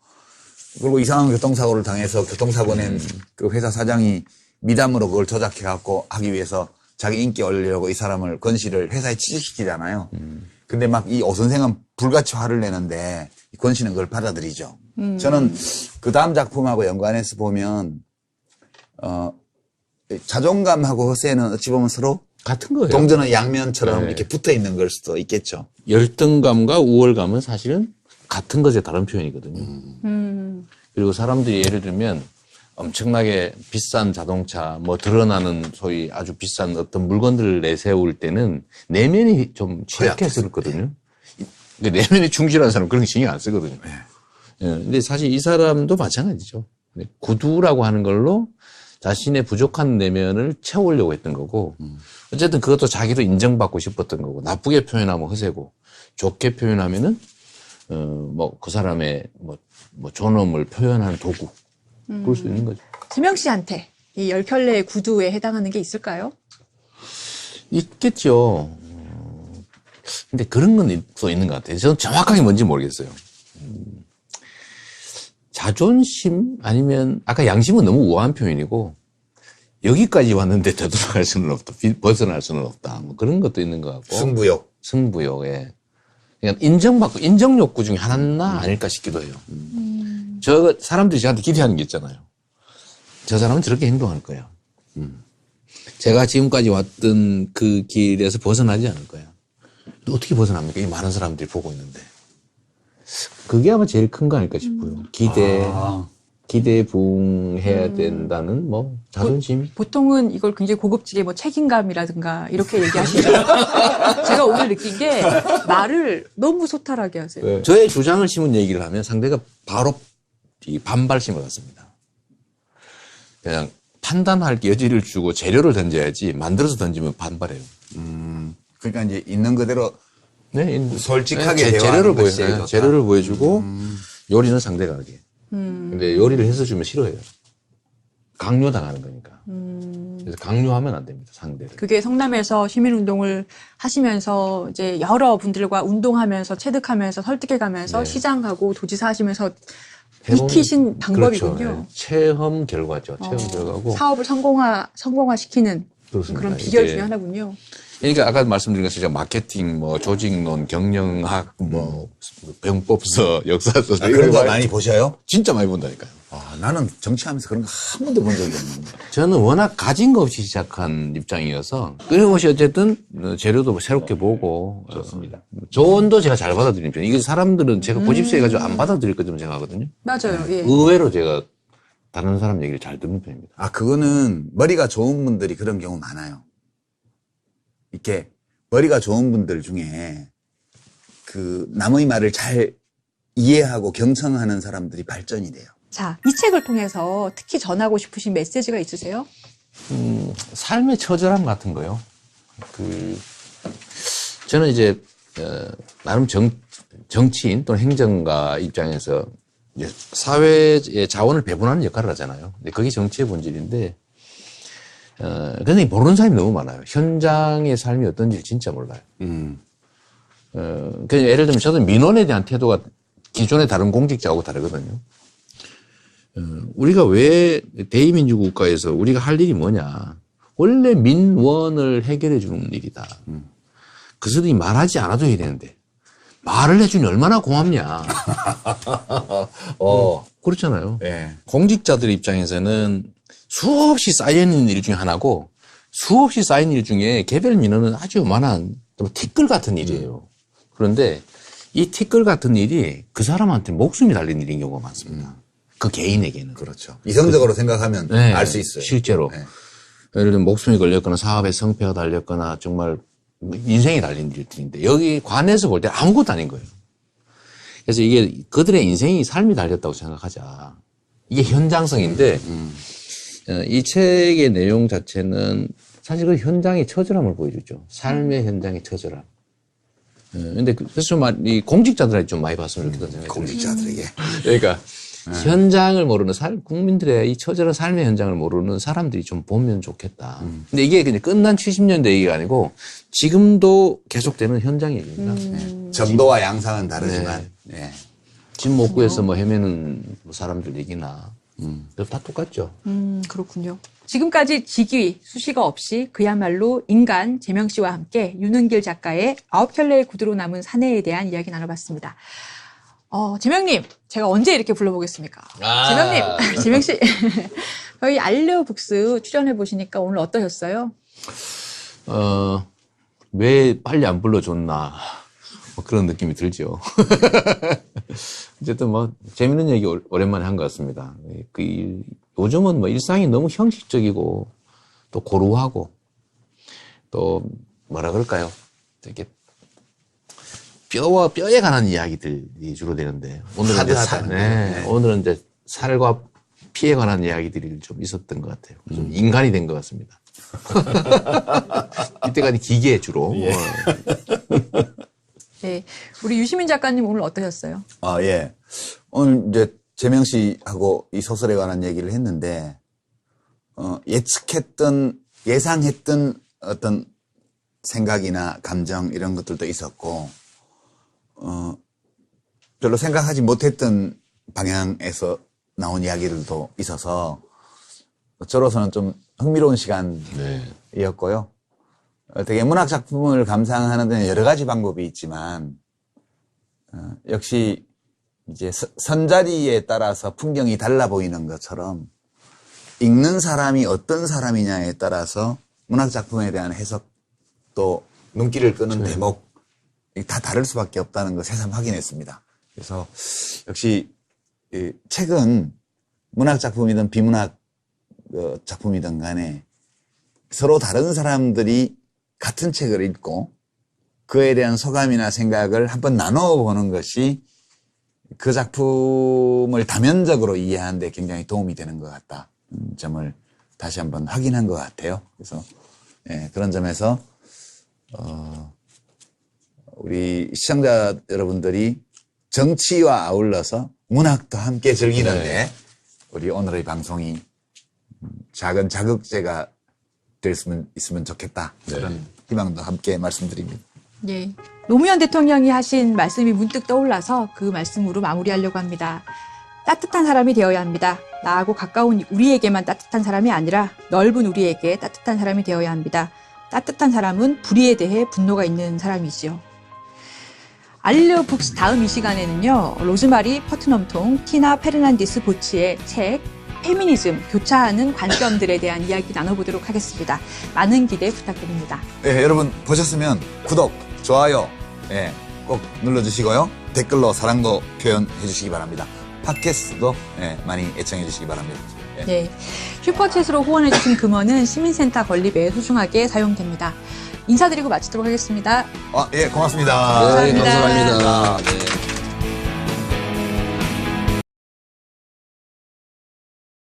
그리고 이상한 교통사고를 당해서 교통사고 낸 그 회사 사장이 미담으로 그걸 조작해갖고 하기 위해서 자기 인기 올리려고 이 사람을 권 씨를 회사에 취직시키잖아요. 근데 막 이 오 선생은 불같이 화를 내는데 권 씨는 그걸 받아들이죠. 저는 그 다음 작품하고 연관해서 보면 자존감하고 허세는 어찌 보면 서로 같은 거예요. 동전의 양면처럼 네. 이렇게 붙어 있는 걸 수도 있겠죠. 열등감과 우월감은 사실은 같은 것의 다른 표현이거든요. 그리고 사람들이 예를 들면 엄청나게 비싼 자동차, 뭐 드러나는 소위 아주 비싼 어떤 물건들을 내세울 때는 내면이 좀 취약해졌거든요. 내면이 충실한 사람은 그런 거 신경 안 쓰거든요. 예, 근데 사실 이 사람도 마찬가지죠. 구두라고 하는 걸로 자신의 부족한 내면을 채우려고 했던 거고, 어쨌든 그것도 자기도 인정받고 싶었던 거고, 나쁘게 표현하면 허세고, 좋게 표현하면은, 그 사람의 존엄을 표현하는 도구. 그럴 수 있는 거죠. 세명 씨한테 이 10켤레의 구두에 해당하는 게 있을까요? 있겠죠. 근데 그런 건 또 있는 것 같아요. 저는 정확하게 뭔지 모르겠어요. 자존심 아니면 아까 양심은 너무 우아한 표현이고 여기까지 왔는데 되돌아갈 수는 없다. 벗어날 수는 없다. 뭐 그런 것도 있는 것 같고. 승부욕에. 그러니까 인정받고 인정 욕구 중에 하나 아닐까 싶기도 해요. 사람들이 저한테 기대하는 게 있잖아요. 저 사람은 저렇게 행동할 거야. 제가 지금까지 왔던 그 길에서 벗어나지 않을 거야. 또 어떻게 벗어납니까? 이 많은 사람들이 보고 있는데. 그게 아마 제일 큰 거 아닐까 싶어요. 기대에 부응해야 된다는 자존심. 보통은 이걸 굉장히 고급지게 책임감이라든가 이렇게 얘기하시죠. 제가 오늘 느낀 게 말을 너무 소탈하게 하세요. 네. 저의 주장을 심은 얘기를 하면 상대가 바로 이 반발심을 갖습니다. 그냥 판단할 여지를 주고 재료를 던져야지 만들어서 던지면 반발해요. 그러니까 이제 있는 그대로 네, 솔직하게 재료를 대화하는 것이 제일 보여요. 좋다. 재료를 보여주고 요리는 상대가 하게. 근데 요리를 해서 주면 싫어해요. 강요당하는 거니까. 그래서 강요하면 안 됩니다, 상대를. 그게 성남에서 시민운동을 하시면서 이제 여러 분들과 운동하면서 체득하면서 설득해가면서 네. 시장하고 도지사 하시면서 익히신 방법이군요. 그렇죠. 네. 체험 결과죠. 체험 결과고. 사업을 성공화시키는 그렇습니다. 그런 비결 이게 중에 하나군요. 그러니까 아까 말씀드린 것처럼 마케팅, 조직론, 경영학, 병법서, 역사서 그런 거 많이 보셔요? 진짜 많이 본다니까요. 나는 정치하면서 그런 거 한 번도 본 적이 없는데. 저는 워낙 가진 거 없이 시작한 입장이어서 끊임없이 어쨌든 재료도 새롭게 보고 좋습니다. 조언도 제가 잘 받아들이는 편이에요. 이게 사람들은 제가 고집세가지고 안 받아들일 거좀 생각하거든요. 맞아요. 예. 의외로 제가 다른 사람 얘기를 잘 듣는 편입니다. 그거는 머리가 좋은 분들이 그런 경우 많아요. 이렇게 머리가 좋은 분들 중에 그 남의 말을 잘 이해하고 경청하는 사람들이 발전이 돼요. 자, 이 책을 통해서 특히 전하고 싶으신 메시지가 있으세요? 삶의 처절함 같은 거요. 저는 이제 나름 정치인 또는 행정가 입장에서 이제 사회의 자원을 배분하는 역할을 하잖아요. 근데 그게 정치의 본질인데, 근데 모르는 사람이 너무 많아요. 현장의 삶이 어떤지 진짜 몰라요. 예를 들면 저도 민원에 대한 태도가 기존의 다른 공직자하고 다르거든요. 우리가 왜 대의민주국가에서 우리가 할 일이 뭐냐. 원래 민원을 해결해 주는 일이다. 그 사람이 말하지 않아도 해야 되는데 말을 해주니 얼마나 고맙냐. 그렇잖아요. 예. 공직자들 입장에서는 수없이 쌓여있는 일 중에 하나고 수없이 쌓인 일 중에 개별 민원은 아주 요만한 티끌 같은 일이에요. 그런데 이 티끌 같은 일이 그 사람한테 목숨이 달린 일인 경우가 많습니다. 그 개인에게는. 그렇죠. 이성적으로 생각하면 네, 알 수 있어요. 실제로. 네. 예를 들면 목숨이 걸렸거나 사업에 성패가 달렸거나 정말 인생이 달린 일들인데 여기 관해서 볼 때 아무것도 아닌 거예요. 그래서 이게 그들의 인생이 삶이 달렸다고 생각하자. 이게 현장성인데 이 책의 내용 자체는 사실 그 현장의 처절함을 보여주죠. 삶의 현장의 처절함. 근데 그래서 이 공직자들한테 좀 많이 봤으면 좋겠다는 생각이 들어요. 공직자들에게. 그러니까 현장을 모르는 국민들의 이 처절한 삶의 현장을 모르는 사람들이 좀 보면 좋겠다. 근데 이게 그냥 끝난 70년대 얘기가 아니고 지금도 계속되는 현장 얘기입니다. 네. 정도와 양상은 다르지만. 네. 집 못 구해서 뭐 헤매는 사람들 얘기나 다 똑같죠. 그렇군요. 지금까지 직위, 수식어 없이 그야말로 인간 재명 씨와 함께 윤은길 작가의 9켤레의 구두로 남은 사내에 대한 이야기 나눠봤습니다. 재명님, 제가 언제 이렇게 불러보겠습니까? 재명님, 재명 씨, 저희 알려북스 출연해 보시니까 오늘 어떠셨어요? 왜 빨리 안 불러줬나 뭐 그런 느낌이 들죠. 어쨌든 뭐 재밌는 얘기 오랜만에 한 것 같습니다. 요즘은 뭐 일상이 너무 형식적이고 또 고루하고 또 뭐라 그럴까요? 되게 뼈에 관한 이야기들이 주로 되는데 오늘은 오늘은 이제 살과 피에 관한 이야기들이 좀 있었던 것 같아요. 좀 인간이 된 것 같습니다. 이때까지 기계 주로. 예. 네, 우리 유시민 작가님 오늘 어떠셨어요? 예. 오늘 이제 재명 씨하고 이 소설에 관한 얘기를 했는데, 예상했던 어떤 생각이나 감정 이런 것들도 있었고, 별로 생각하지 못했던 방향에서 나온 이야기들도 있어서, 저로서는 좀 흥미로운 시간이었고요. 되게 문학 작품을 감상하는 데는 여러 가지 방법이 있지만, 역시 이제 선자리에 따라서 풍경이 달라 보이는 것처럼 읽는 사람이 어떤 사람이냐에 따라서 문학 작품에 대한 해석도 눈길을 끄는 대목 다 다를 수밖에 없다는 걸 새삼 확인했습니다. 그래서 역시 책은 문학 작품이든 비문학 작품이든 간에 서로 다른 사람들이 같은 책을 읽고 그에 대한 소감이나 생각을 한번 나눠보는 것이 그 작품을 다면적으로 이해하는 데 굉장히 도움이 되는 것 같다. 점을 다시 한번 확인한 것 같아요. 그래서 그런 점에서 우리 시청자 여러분들이 정치와 아울러서 문학도 함께 즐기는데 우리 오늘의 방송이 작은 자극제가 있으면 좋겠다. 그런 희망도 함께 말씀드립니다. 예. 노무현 대통령이 하신 말씀이 문득 떠올라서 그 말씀으로 마무리하려고 합니다. 따뜻한 사람이 되어야 합니다. 나하고 가까운 우리에게만 따뜻한 사람이 아니라 넓은 우리에게 따뜻한 사람이 되어야 합니다. 따뜻한 사람은 불의에 대해 분노가 있는 사람이지요. 알려북스 다음 이 시간에는요. 로즈마리 퍼트넘통, 티나 페르난디스 보치의 책 페미니즘, 교차하는 관점들에 대한 이야기 나눠보도록 하겠습니다. 많은 기대 부탁드립니다. 네, 여러분 보셨으면 구독, 좋아요 꼭 눌러주시고요. 댓글로 사랑도 표현해 주시기 바랍니다. 팟캐스트도 많이 애청해 주시기 바랍니다. 네, 슈퍼챗으로 후원해주신 금원은 시민센터 건립에 소중하게 사용됩니다. 인사드리고 마치도록 하겠습니다. 예, 고맙습니다. 감사합니다. 감사합니다. 네.